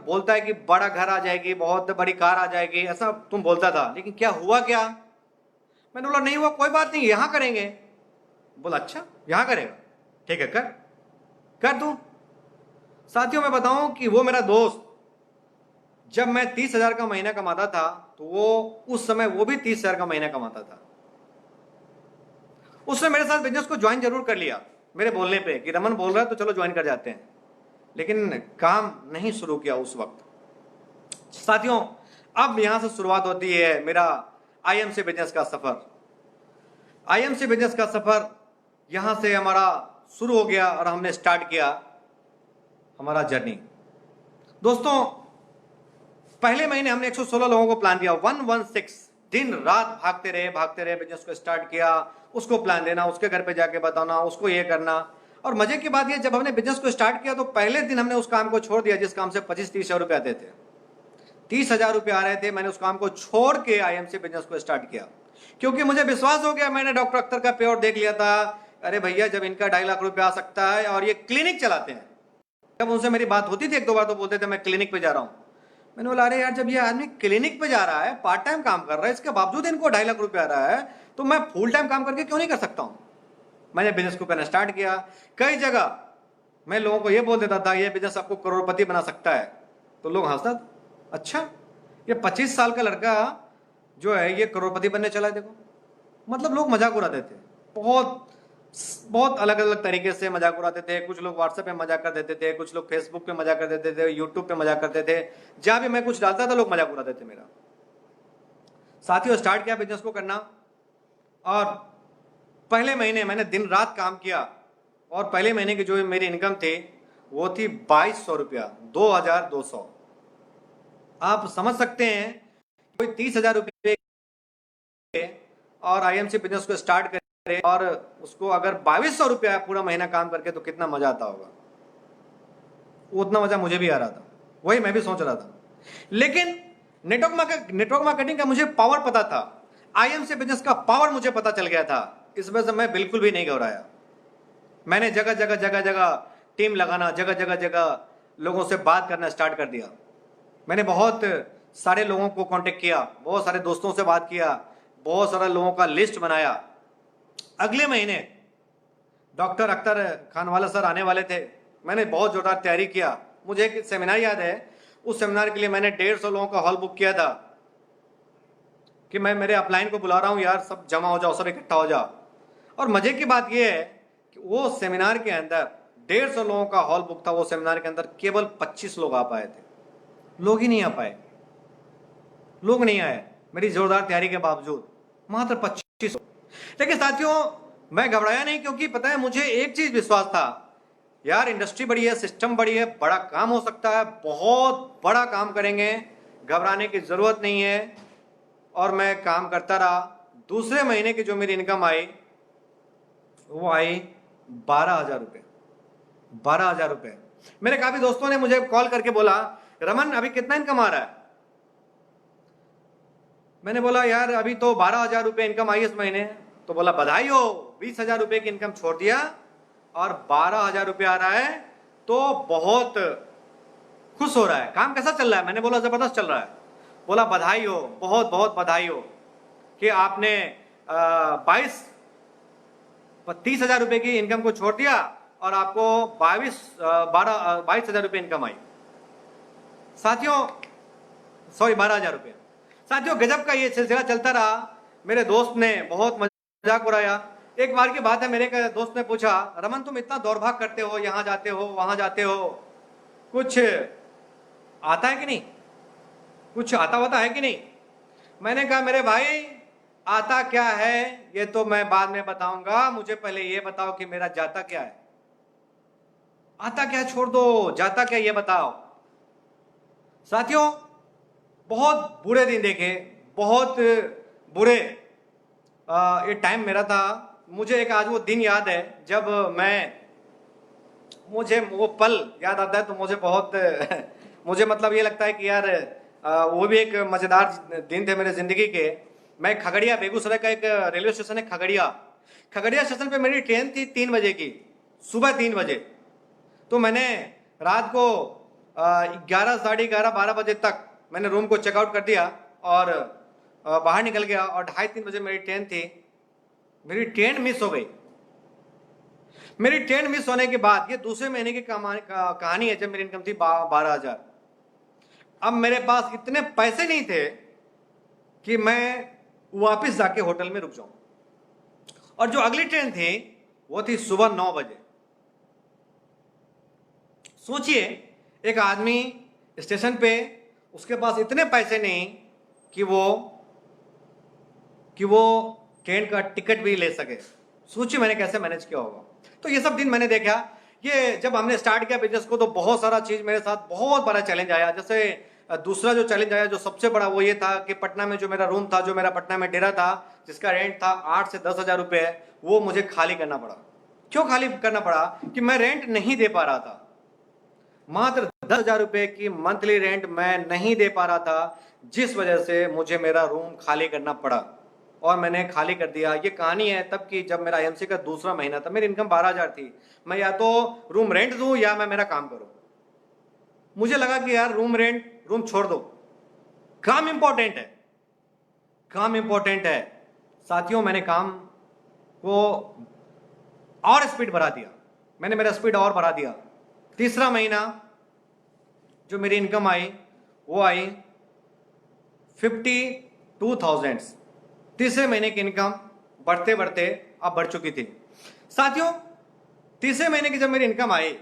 बोलता है कि बड़ा घर आ जाएगी, बहुत बड़ी कार आ जाएगी, ऐसा तुम बोलता था, लेकिन क्या हुआ क्या? मैंने बोला नहीं हुआ, कोई बात नहीं, यहां करेंगे। बोला अच्छा यहां करेगा, ठीक है कर, कर तू। साथियों मैं बताऊं कि वो मेरा दोस्त, जब मैं 30,000 का महीना कमाता था तो वो उस समय वो भी 30,000 का महीना कमाता था। उसने मेरे साथ बिजनेस को ज्वाइन जरूर कर लिया मेरे बोलने पे कि रमन बोल रहा है तो चलो ज्वाइन कर जाते हैं, लेकिन काम नहीं शुरू किया उस वक्त। साथियों अब यहां से शुरुआत होती है मेरा आईएमसी बिजनेस का सफर। आईएमसी बिजनेस का सफर यहां से हमारा शुरू हो गया और हमने स्टार्ट किया हमारा जर्नी। दोस्तों पहले महीने हमने 116 लोगों को प्लान दिया, 116, दिन रात भागते रहे, बिजनेस को स्टार्ट किया, उसको प्लान देना, उसके घर पे जाके बताना, उसको ये करना। और मजे की बात ये, जब हमने बिजनेस को स्टार्ट किया तो पहले दिन हमने उस काम को छोड़ दिया जिस काम से 25-30 हजार रुपए आते थे। 30,000 रुपए आ रहे थे, मैंने उस काम को छोड़ के आईएमसी बिजनेस को स्टार्ट किया, क्योंकि मुझे विश्वास हो गया, मैंने डॉक्टर अख्तर का पेयोर देख लिया था। अरे भैया जब इनका 2.5 लाख रुपए आ सकता है और ये क्लिनिक चलाते हैं, जब उनसे मेरी बात होती थी एक दो बार तो बोलते थे मैं क्लिनिक पे जा रहा हूं। मैंने बोला अरे यार जब ये आदमी क्लिनिक पे जा रहा है, पार्ट टाइम काम कर रहा है, इसके बावजूद इनको 2.5 लाख रुपए आ रहा है, तो मैं फुल टाइम काम करके क्यों नहीं कर सकता हूं? मैंने बिजनेस को करना स्टार्ट किया। कई जगह मैं लोगों को ये बोल देता था ये बिजनेस आपको करोड़पति बना सकता है, तो लोग हंसता था, अच्छा ये 25 साल का लड़का जो है ये करोड़पति बनने चला है देखो। मतलब लोग मजाक उड़ाते थे, बहुत बहुत अलग अलग तरीके से मजाक उड़ाते थे। कुछ लोग व्हाट्सएप पे मजाक कर देते थे, कुछ लोग फेसबुक पे मजाक कर देते थे, यूट्यूब पे मजाक करते थे, जहां भी मैं कुछ डालता था लोग मजाक उड़ाते थे मेरा। साथियों स्टार्ट किया बिजनेस को करना, और पहले महीने मैंने दिन रात काम किया, और पहले महीने की जो मेरी इनकम थी वो थी 2200 रुपया, 2200। आप समझ सकते हैं कोई 30,000 रुपये और आईएमसी बिजनेस को स्टार्ट करे और उसको अगर 2200 रुपया पूरा महीना काम करके तो कितना मजा आता होगा। उतना मजा मुझे भी आ रहा था, वही मैं भी सोच रहा था, लेकिन नेटवर्क मार्केटिंग का मुझे पावर पता था, आईएमसी बिजनेस का पावर मुझे पता चल गया था। इस वजह से मैं बिल्कुल भी नहीं घबराया। मैंने जगह जगह टीम लगाना, जगह लोगों से बात करना स्टार्ट कर दिया। मैंने बहुत सारे लोगों को कांटेक्ट किया, बहुत सारे दोस्तों से बात किया, बहुत सारे लोगों का लिस्ट बनाया। अगले महीने डॉक्टर अख्तर खानवाला सर आने वाले थे, मैंने बहुत जोरदार तैयारी किया। मुझे एक सेमिनार याद है, उस सेमिनार के लिए मैंने 150 लोगों का हॉल बुक किया था कि मैं मेरे अपलाइन को बुला रहा हूं यार, सब जमा हो जाओ, सब इकट्ठा हो जाओ। और मजे की बात यह है कि वो सेमिनार के अंदर 150 लोगों का हॉल बुक था, वो सेमिनार के अंदर केवल 25 लोग आ पाए थे। लोग ही नहीं आ पाए, लोग नहीं आए मेरी जोरदार तैयारी के बावजूद, मात्र 25। लेकिन साथियों मैं घबराया नहीं, क्योंकि पता है मुझे एक चीज विश्वास था, यार इंडस्ट्री बड़ी है, सिस्टम बड़ी है, बड़ा काम हो सकता है, बहुत बड़ा काम करेंगे, घबराने की जरूरत नहीं है। और मैं काम करता रहा। दूसरे महीने की जो मेरी इनकम आई वो आई 12,000 रुपये, 12,000 रुपये। मेरे काफी दोस्तों ने मुझे कॉल करके बोला रमन अभी कितना इनकम आ रहा है? मैंने बोला यार अभी तो 12,000 रुपये इनकम आई इस महीने। तो बोला बधाई हो, 20,000 रुपये की इनकम छोड़ दिया और 12,000 रुपये आ रहा है, तो बहुत खुश हो रहा है। काम कैसा चल रहा है? मैंने बोला जबरदस्त चल रहा है। बोला बधाई हो, बहुत बहुत बधाई हो कि आपने 30,000 रुपये की इनकम को छोड़ दिया और आपको 22,000 रुपये इनकम आई। साथियों 12,000 रुपये। साथियों गजब का ये सिलसिला चलता रहा। मेरे दोस्त ने बहुत मजाक उड़ाया। एक बार की बात है, मेरे दोस्त ने पूछा रमन तुम इतना दौड़ भाग करते हो, यहां जाते हो वहां जाते हो, कुछ आता है कि नहीं, कुछ आता वाता है कि नहीं? मैंने कहा मेरे भाई आता क्या है ये तो मैं बाद में बताऊंगा, मुझे पहले ये बताओ कि मेरा जाता क्या है। आता क्या छोड़ दो, जाता क्या ये बताओ। साथियों बहुत बुरे दिन देखे, बहुत बुरे ये टाइम मेरा था। मुझे एक आज वो दिन याद है जब मैं मुझे वो पल याद आता है तो मुझे बहुत मुझे मतलब ये लगता है कि यार वो भी एक मजेदार दिन थे मेरे जिंदगी के। मैं खगड़िया, बेगूसराय का एक रेलवे स्टेशन है खगड़िया, खगड़िया स्टेशन पे मेरी ट्रेन थी 3 बजे की, सुबह 3 बजे। तो मैंने रात को 11, साढ़े 11, 12 बजे तक मैंने रूम को चेकआउट कर दिया और बाहर निकल गया, और 2:30-3 बजे मेरी ट्रेन थी। मेरी ट्रेन मिस हो गई। मेरी ट्रेन मिस होने के बाद ये दूसरे महीने की कहानी है, जब मेरी इनकम थी 12,000। अब मेरे पास इतने पैसे नहीं थे कि मैं वापस जाके होटल में रुक जाऊं, और जो अगली ट्रेन थी वो थी सुबह 9 बजे। सोचिए, एक आदमी स्टेशन पे, उसके पास इतने पैसे नहीं कि वो ट्रेन का टिकट भी ले सके। सोचिए मैंने कैसे मैनेज किया होगा। तो ये सब दिन मैंने देखा। ये जब हमने स्टार्ट किया बिजनेस को तो बहुत सारा चीज मेरे साथ, बहुत बड़ा चैलेंज आया। जैसे दूसरा जो चैलेंज आया, जो सबसे बड़ा, वो ये था कि पटना में जो मेरा रूम था, जो मेरा पटना में डेरा था, जिसका रेंट था 8 से 10 हज़ार रुपए, वो मुझे खाली करना पड़ा। क्यों खाली करना पड़ा? कि मैं रेंट नहीं दे पा रहा था। मात्र 10 हज़ार रुपए की मंथली रेंट मैं नहीं दे पा रहा था, जिस वजह से मुझे मेरा रूम खाली करना पड़ा, और मैंने खाली कर दिया। ये कहानी है तब की, जब मेरा आईएमसी का दूसरा महीना था। मेरी इनकम 12,000 थी। मैं या तो रूम रेंट दूं या मैं मेरा काम करूं। मुझे लगा कि यार रूम छोड़ दो, काम इंपॉर्टेंट है, काम इंपॉर्टेंट है। साथियों, मैंने काम को और स्पीड बढ़ा दिया। मैंने मेरा स्पीड और बढ़ा दिया। तीसरा महीना जो मेरी इनकम आई, वो आई 52,000। तीसरे महीने की इनकम बढ़ते बढ़ते अब बढ़ चुकी थी। साथियों, तीसरे महीने की जब मेरी इनकम आई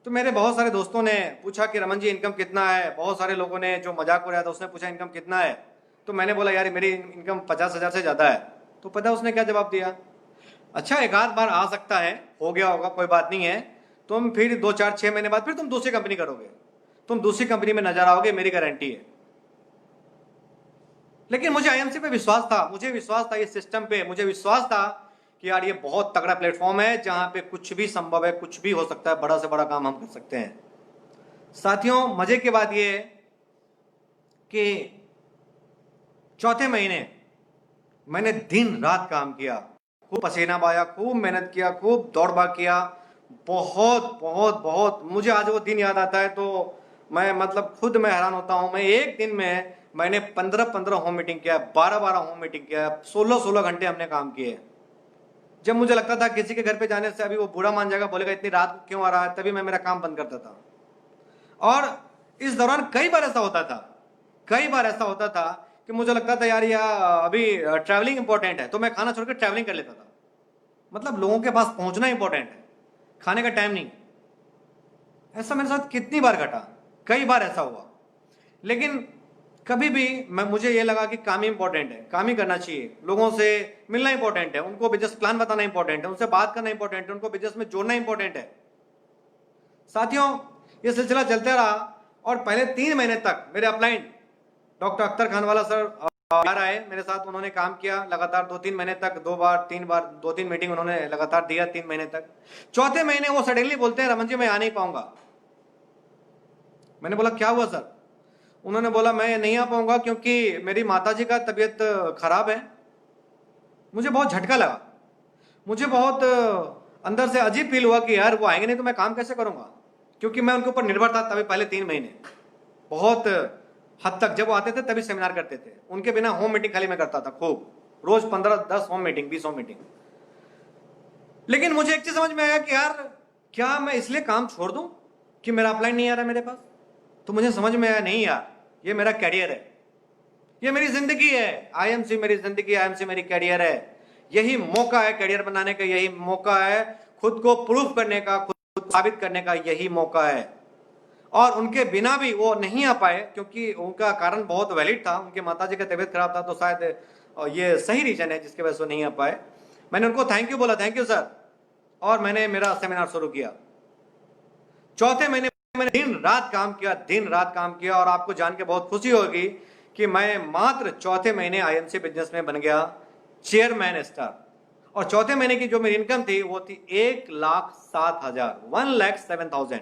तो मेरे बहुत सारे दोस्तों ने पूछा कि रमन जी इनकम कितना है। बहुत सारे लोगों ने, जो मजाक उड़ाया था, उसने पूछा इनकम कितना है। तो मैंने बोला यार मेरी इनकम 50,000 से ज़्यादा है। तो पता है उसने क्या जवाब दिया? अच्छा, एक आध बार आ सकता है, हो गया होगा, कोई बात नहीं है। तुम फिर 2, 4, 6 महीने बाद फिर तुम दूसरी कंपनी करोगे, तुम दूसरी कंपनी में नजर आओगे, मेरी गारंटी है। लेकिन मुझे आईएमसी पे विश्वास था, मुझे विश्वास था इस सिस्टम पे, मुझे विश्वास था कि यार ये बहुत तगड़ा प्लेटफॉर्म है जहां पे कुछ भी संभव है, कुछ भी हो सकता है, बड़ा से बड़ा काम हम कर सकते हैं। साथियों, मजे की बात ये है कि चौथे महीने मैंने दिन रात काम किया, खूब पसीना बहाया, खूब मेहनत किया, खूब दौड़ भाग किया। बहुत बहुत बहुत मुझे आज वो दिन याद आता है तो मैं मतलब खुद मैं हैरान होता हूं। मैं एक दिन में मैंने 15-15 होम मीटिंग किया, 12-12 होम मीटिंग किया, 16-16 घंटे हमने काम किए। जब मुझे लगता था किसी के घर पे जाने से अभी वो बुरा मान जाएगा, बोलेगा इतनी रात को क्यों आ रहा है, तभी मैं मेरा काम बंद करता था। और इस दौरान कई बार ऐसा होता था, कई बार ऐसा होता था कि मुझे लगता था यार अभी ट्रैवलिंग इंपॉर्टेंट है, तो मैं खाना छोड़कर ट्रैवलिंग कर लेता था। मतलब लोगों के पास पहुंचना इंपॉर्टेंट है, खाने का टाइम नहीं। ऐसा मेरे साथ कितनी बार घटा, कई बार ऐसा हुआ। लेकिन कभी भी मुझे ये लगा कि काम ही इंपॉर्टेंट है, काम ही करना चाहिए। लोगों से मिलना इंपॉर्टेंट है, उनको बिजनेस प्लान बताना इंपॉर्टेंट है, उनसे बात करना इंपॉर्टेंट है, उनको बिजनेस में जोड़ना इंपॉर्टेंट है। साथियों, ये सिलसिला चलता रहा और पहले 3 महीने तक मेरे अपलाइन डॉक्टर अख्तर खानवाला सर आ रहे मेरे साथ। उन्होंने काम किया लगातार 2-3 महीने तक, 2 बार 3 बार 2-3 मीटिंग उन्होंने लगातार दिया 3 महीने तक। चौथे महीने वो सडनली बोलते हैं रमन जी मैं आ नहीं पाऊंगा। मैंने बोला क्या हुआ सर? उन्होंने बोला मैं नहीं आ पाऊंगा क्योंकि मेरी माताजी का तबीयत खराब है। मुझे बहुत झटका लगा, मुझे बहुत अंदर से अजीब फील हुआ कि यार वो आएंगे नहीं तो मैं काम कैसे करूंगा, क्योंकि मैं उनके ऊपर निर्भर था तभी पहले 3 महीने बहुत हद तक। जब वो आते थे तभी सेमिनार करते थे, उनके बिना होम मीटिंग खाली मैं करता था खूब, रोज 15-10 होम मीटिंग, 20 होम मीटिंग। लेकिन मुझे एक चीज समझ में आया कि यार क्या मैं इसलिए काम छोड़ दूं कि मेरा अपलाइन नहीं आ रहा मेरे पास? तो मुझे समझ में आया नहीं यार, ये मेरा कैरियर है, ये मेरी जिंदगी है। आईएमसी मेरी जिंदगी, आईएमसी मेरी कैरियर है। यही मौका है कैरियर बनाने का, यही मौका है खुद को प्रूफ करने का, खुद साबित करने का, यही मौका है। और उनके बिना भी वो नहीं आ पाए क्योंकि उनका कारण बहुत वैलिड था, उनके माताजी का तबीयत खराब था, तो शायद ये सही रीजन है जिसके वजह से नहीं आ पाए। मैंने उनको थैंक यू बोला, थैंक यू सर, और मैंने मेरा सेमिनार शुरू किया। चौथे महीने मैंने दिन रात काम किया, दिन रात काम किया, और आपको जान के बहुत खुशी होगी कि मैं मात्र चौथे महीने आईएमसी बिजनेस में बन गया चेयरमैन स्टार। और चौथे महीने की जो मेरी इनकम थी वो थी 1,07,000, 1,07,000।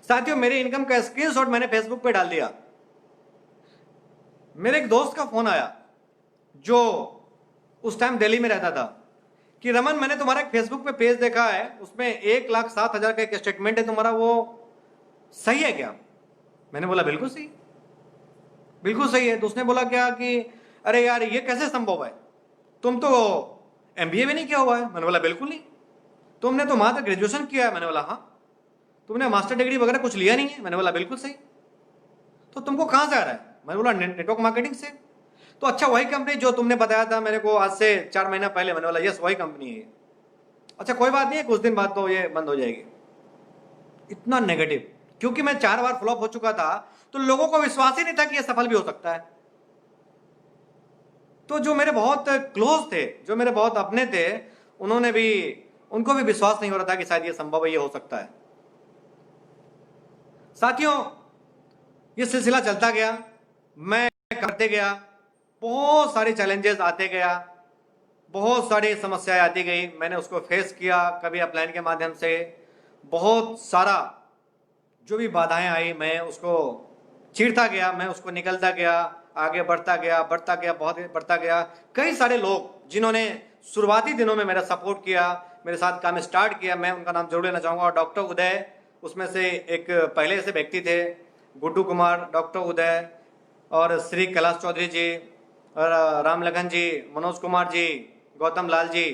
साथियों, मेरी इनकम का स्क्रीनशॉट मैंने फेसबुक पे डाल दिया। मेरे एक दोस्त का फोन आया जो उस टाइम दिल्ली में रहता था कि रमन, मैंने तुम्हारा एक फेसबुक पे पेज देखा है, उसमें 1,07,000 का एक स्टेटमेंट है तुम्हारा, वो सही है क्या? मैंने बोला बिल्कुल सही, बिल्कुल सही है। तो उसने बोला क्या कि अरे यार, ये कैसे संभव है, तुम तो एमबीए भी नहीं किया हुआ है। मैंने बोला बिल्कुल नहीं। तुमने तो मात्र ग्रेजुएशन किया है। मैंने बोला हाँ। तुमने मास्टर डिग्री वगैरह कुछ लिया नहीं है। मैंने बोला बिल्कुल सही। तो तुमको कहां से आ रहा है? मैंने बोला नेटवर्क मार्केटिंग से। तो अच्छा, वही कंपनी जो तुमने बताया था मेरे को आज से 4 महीना पहले? मैंने बोला यस, वही कंपनी है। अच्छा, कोई बात नहीं है, कुछ दिन बाद तो ये बंद हो जाएगी। इतना नेगेटिव, क्योंकि मैं 4 बार फ्लॉप हो चुका था, तो लोगों को विश्वास ही नहीं था कि ये सफल भी हो सकता है। तो जो मेरे बहुत क्लोज थे, जो मेरे बहुत अपने थे, उनको भी विश्वास नहीं हो रहा था कि शायद ये संभव है, ये हो सकता है। साथियों, ये सिलसिला चलता गया, मैं करते गया, बहुत सारे चैलेंजेस आते गया, बहुत सारी समस्याएं आती गई। मैंने उसको फेस किया, कभी अपलाइन के माध्यम से, बहुत सारा जो भी बाधाएं आई मैं उसको चीरता गया, मैं उसको निकलता गया, आगे बढ़ता गया, बढ़ता गया, बहुत बढ़ता गया। कई सारे लोग जिन्होंने शुरुआती दिनों में मेरा सपोर्ट किया, मेरे साथ काम स्टार्ट किया, मैं उनका नाम जरूर लेना चाहूँगा। डॉक्टर उदय उसमें से एक पहले से व्यक्ति थे, गुड्डू कुमार, डॉक्टर उदय, और श्री कैलाश चौधरी जी, और राम लगन जी, मनोज कुमार जी, गौतम लाल जी,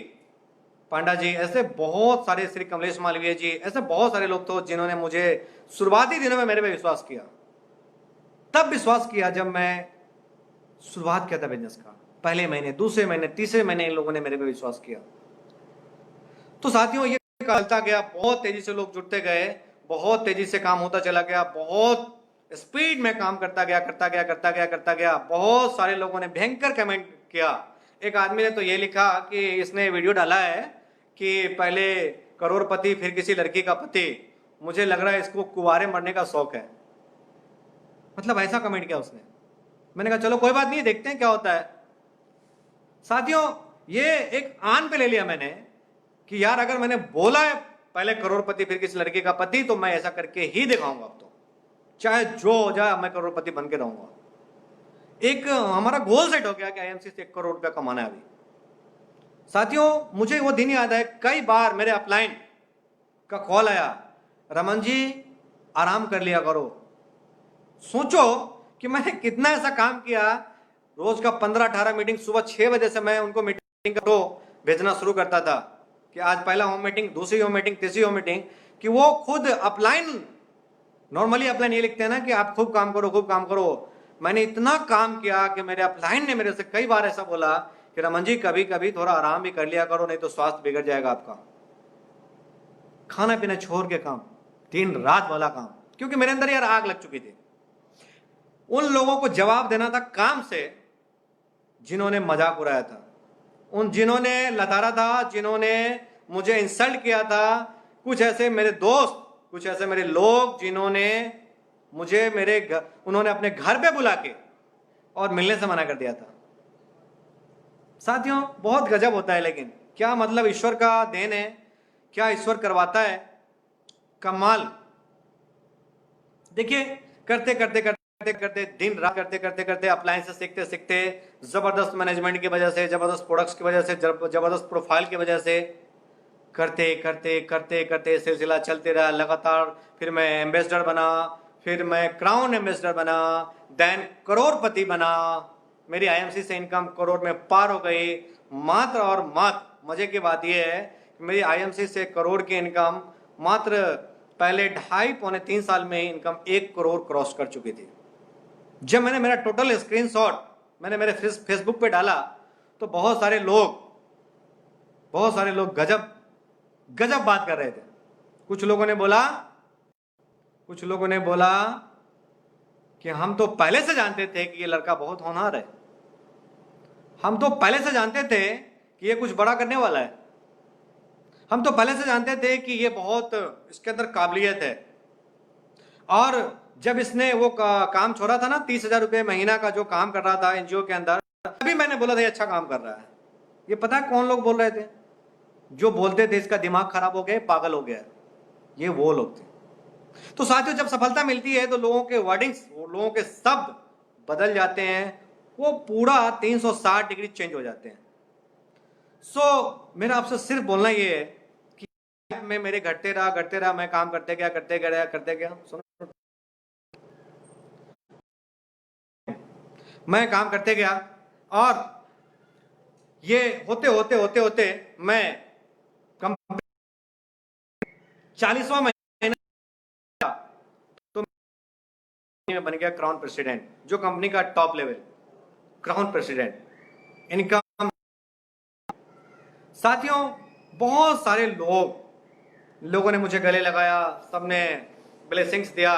पांडा जी, ऐसे बहुत सारे, श्री कमलेश मालवीय जी, ऐसे बहुत सारे लोग थे जिन्होंने मुझे शुरुआती दिनों में मेरे पे विश्वास किया। तब विश्वास किया जब मैं शुरुआत किया था बिजनेस का। पहले महीने, दूसरे महीने, तीसरे महीने इन लोगों ने मेरे पे विश्वास किया। तो साथियों, ये चलता गया, बहुत तेजी से लोग जुड़ते गए, बहुत तेजी से काम होता चला गया, बहुत स्पीड में काम करता गया। बहुत सारे लोगों ने भयंकर कमेंट किया। एक आदमी ने तो ये लिखा कि इसने वीडियो डाला है कि पहले करोड़पति फिर किसी लड़की का पति, मुझे लग रहा है इसको कुंवारे मरने का शौक है। मतलब ऐसा कमेंट किया उसने। मैंने कहा चलो कोई बात नहीं, देखते हैं क्या होता है। साथियों, ये एक आन पे ले लिया मैंने कि यार, अगर मैंने बोला है पहले करोड़पति फिर किसी लड़की का पति, तो मैं ऐसा करके ही दिखाऊंगा। अब तो चाहे जो हो जाए, मैं करोड़पति बन के रहूंगा। एक हमारा गोल सेट हो गया कि आईएमसी से 1 करोड़ रुपया कमाना है अभी। साथियों, मुझे वो दिन याद है, कई बार मेरे अपलाइन का कॉल आया, रमन जी आराम कर लिया करो। सोचो कि मैंने कितना ऐसा काम किया। रोज का 15-18 मीटिंग, सुबह 6 बजे से मैं उनको मीटिंग का भेजना शुरू करता था कि आज पहला होम मीटिंग, दूसरी होम मीटिंग, तीसरी होम मीटिंग, कि वो खुद अपलाइन, नॉर्मली अपलाइन ये लिखते हैं ना कि आप खूब काम करो, खूब काम करो। मैंने इतना काम किया कि मेरे अपलाइन ने मेरे से कई बार ऐसा बोला कि रमन जी कभी कभी थोड़ा आराम भी कर लिया करो, नहीं तो स्वास्थ्य बिगड़ जाएगा आपका। खाना पीना छोड़ के काम, दिन रात वाला काम, क्योंकि मेरे अंदर यार आग लग चुकी थी। उन लोगों को जवाब देना था काम से जिन्होंने मजाक उड़ाया था, जिन्होंने लताड़ा था, जिन्होंने मुझे इंसल्ट किया था। कुछ ऐसे मेरे दोस्त, कुछ ऐसे मेरे लोग जिन्होंने मुझे उन्होंने अपने घर पे बुला के और मिलने से मना कर दिया था। साथियों, बहुत गजब होता है, लेकिन क्या मतलब ईश्वर का देन है, क्या ईश्वर करवाता है कमाल। देखिए, करते करते दिन रात करते अप्लायंसेस सीखते सीखते, जबरदस्त मैनेजमेंट की वजह से, जबरदस्त प्रोडक्ट्स की वजह से, जबरदस्त प्रोफाइल की वजह से, करते सिलसिला चलते रहा लगातार। फिर मैं एम्बेसडर बना, फिर मैं क्राउन एम्बेसडर बना, देन करोड़पति बना। मेरी आईएमसी से इनकम करोड़ में पार हो गई। मात्र और मात्र मजे की बात यह है कि मेरी आईएमसी से करोड़ की इनकम मात्र पहले 2.5-3 साल में इनकम 1 करोड़ क्रॉस कर चुकी थी। जब मैंने मेरा टोटल स्क्रीनशॉट मैंने मेरे फेसबुक पे डाला, तो बहुत सारे लोग गजब बात कर रहे थे। कुछ लोगों ने बोला कि हम तो पहले से जानते थे कि ये लड़का बहुत होनहार है, हम तो पहले से जानते थे कि ये कुछ बड़ा करने वाला है, हम तो पहले से जानते थे कि ये बहुत, इसके अंदर काबिलियत है। और जब इसने वो काम छोड़ा था ना, 30,000 रुपये महीना का जो काम कर रहा था एनजीओ के अंदर, तभी मैंने बोला था ये अच्छा काम कर रहा है, ये पता है कौन लोग बोल रहे थे? जो बोलते थे इसका दिमाग खराब हो गया, पागल हो गया, ये वो लोग थे। तो साथियों, जब सफलता मिलती है तो लोगों के वर्डिंग्स, लोगों के शब्द बदल जाते हैं, वो पूरा 360 डिग्री चेंज हो जाते हैं। मेरा आपसे सिर्फ बोलना ये है कि मैं मेरे घटते रहा, मैं काम करते गया। सुनो, मैं काम करते गया और ये होते मैं कंपनी 40वां महीना तो मैं बन गया क्राउन प्रेसिडेंट, जो कंपनी का टॉप लेवल क्राउन प्रेसिडेंट इनका। साथियों, बहुत सारे लोगों ने मुझे गले लगाया, सबने ब्लेसिंग्स दिया,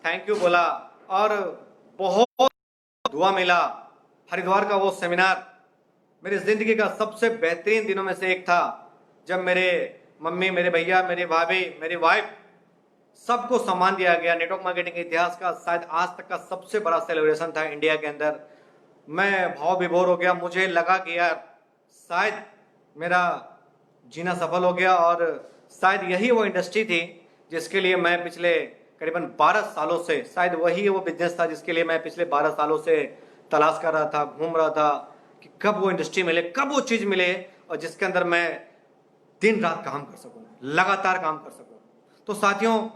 थैंक यू बोला, और बहुत दुआ मिला। हरिद्वार का वो सेमिनार मेरी जिंदगी का सबसे बेहतरीन दिनों में से एक था, जब मेरे मम्मी, मेरे भैया, मेरी भाभी, मेरी वाइफ, सबको सम्मान दिया गया। नेटवर्क मार्केटिंग के इतिहास का शायद आज तक का सबसे बड़ा सेलिब्रेशन था इंडिया के अंदर। मैं भाव विभोर हो गया, मुझे लगा कि यार शायद मेरा जीना सफल हो गया, और शायद यही वो इंडस्ट्री थी जिसके लिए मैं पिछले करीबन 12 सालों से, शायद वही वो बिजनेस था जिसके लिए मैं पिछले 12 सालों से तलाश कर रहा था, घूम रहा था कि कब वो इंडस्ट्री मिले, कब वो चीज मिले, और जिसके अंदर मैं दिन रात काम कर सकूं, लगातार काम कर सकूं। तो साथियों,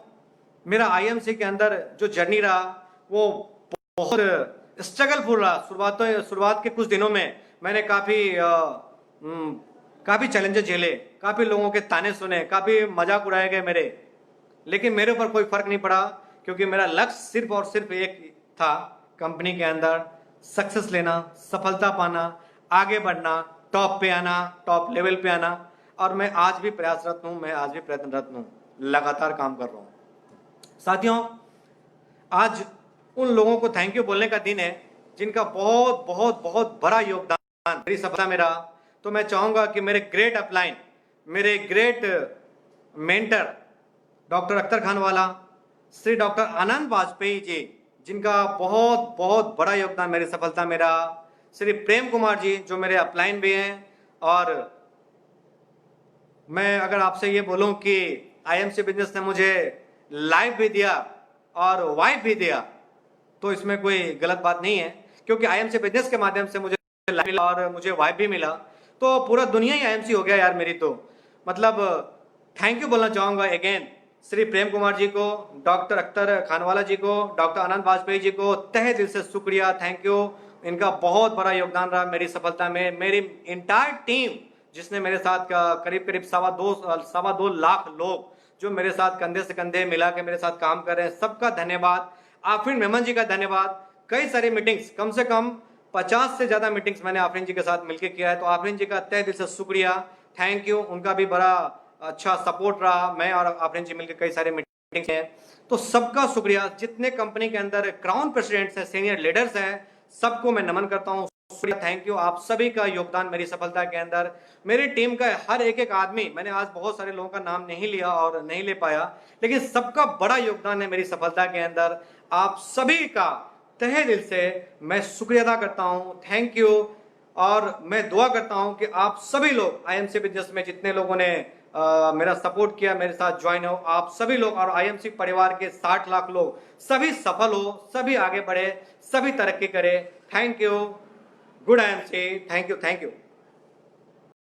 मेरा आईएमसी के अंदर जो जर्नी रहा वो बहुत स्ट्रगलफुल रहा। शुरुआत के कुछ दिनों में मैंने काफी चैलेंजेस झेले, काफी लोगों के ताने सुने, काफी मजाक उड़ाए गए मेरे, लेकिन मेरे ऊपर कोई फर्क नहीं पड़ा, क्योंकि मेरा लक्ष्य सिर्फ और सिर्फ एक था, कंपनी के अंदर सक्सेस लेना, सफलता पाना, आगे बढ़ना, टॉप पे आना, टॉप लेवल पे आना। और मैं आज भी प्रयासरत हूं, मैं आज भी प्रयत्नरत हूं, लगातार काम कर रहा हूं। साथियों, आज उन लोगों को थैंक यू बोलने का दिन है जिनका बहुत बहुत बहुत बड़ा योगदान मेरी सफलता में रहा। तो मैं चाहूंगा कि मेरे ग्रेट अपलाइन, मेरे great mentor doctor Akhtar Khanwala, Shri doctor Anand Vajpayee ji, जिनका बहुत बहुत बड़ा योगदान मेरी सफलता में रहा, श्री प्रेम कुमार जी जो मेरे अपलाइन भी हैं, और मैं अगर आपसे ये बोलूं कि आईएमसी बिजनेस ने मुझे लाइफ भी दिया और वाइफ भी दिया, तो इसमें कोई गलत बात नहीं है, क्योंकि आईएमसी बिजनेस के माध्यम से मुझे लाइफ मिला और मुझे वाइफ भी मिला, तो पूरा दुनिया ही आईएमसी हो गया यार मेरी। तो मतलब थैंक यू बोलना चाहूंगा अगेन श्री प्रेम कुमार जी को, डॉक्टर अख्तर खानवाला जी को, डॉक्टर आनंद वाजपेयी जी को तहे दिल से शुक्रिया, थैंक यू। इनका बहुत बड़ा योगदान रहा मेरी सफलता में। मेरी इंटायर टीम जिसने मेरे साथ करीब करीब 2.25 लाख लोग जो मेरे साथ कंधे से कंधे मिला के मेरे साथ काम कर रहे हैं, सबका धन्यवाद। आफरीन मेमन जी का धन्यवाद। कई सारी मीटिंग्स, कम से कम 50 से ज्यादा मीटिंग्स मैंने आफरीन जी के साथ मिलकर किया है, तो आफरीन जी का तहे दिल से शुक्रिया, थैंक यू। उनका भी बड़ा अच्छा सपोर्ट रहा, मैं और आफरीन जी मिलकर कई सारे मीटिंग्स हैं, तो सबका शुक्रिया। जितने कंपनी के अंदर क्राउन प्रेसिडेंट्स हैं, सीनियर लीडर्स हैं, सबको मैं नमन करता हूँ, थैंक यू। आप सभी का योगदान मेरी सफलता के अंदर, मेरी टीम का हर एक आदमी, मैंने आज बहुत सारे लोगों का नाम नहीं लिया और नहीं ले पाया, लेकिन सबका बड़ा योगदान है मेरी सफलता के अंदर। आप सभी का तहे दिल से मैं शुक्रिया अदा करता हूं, थैंक यू। और मैं दुआ करता हूं कि आप सभी लोग आईएमसी बिजनेस में जितने लोगों ने मेरा सपोर्ट किया, मेरे साथ ज्वाइन हो, आप सभी लोग और आईएमसी परिवार के 60 लाख लोग सभी सफल हो, सभी आगे बढ़े, सभी तरक्की करें। Thank you. Good IMC, thank you, thank you.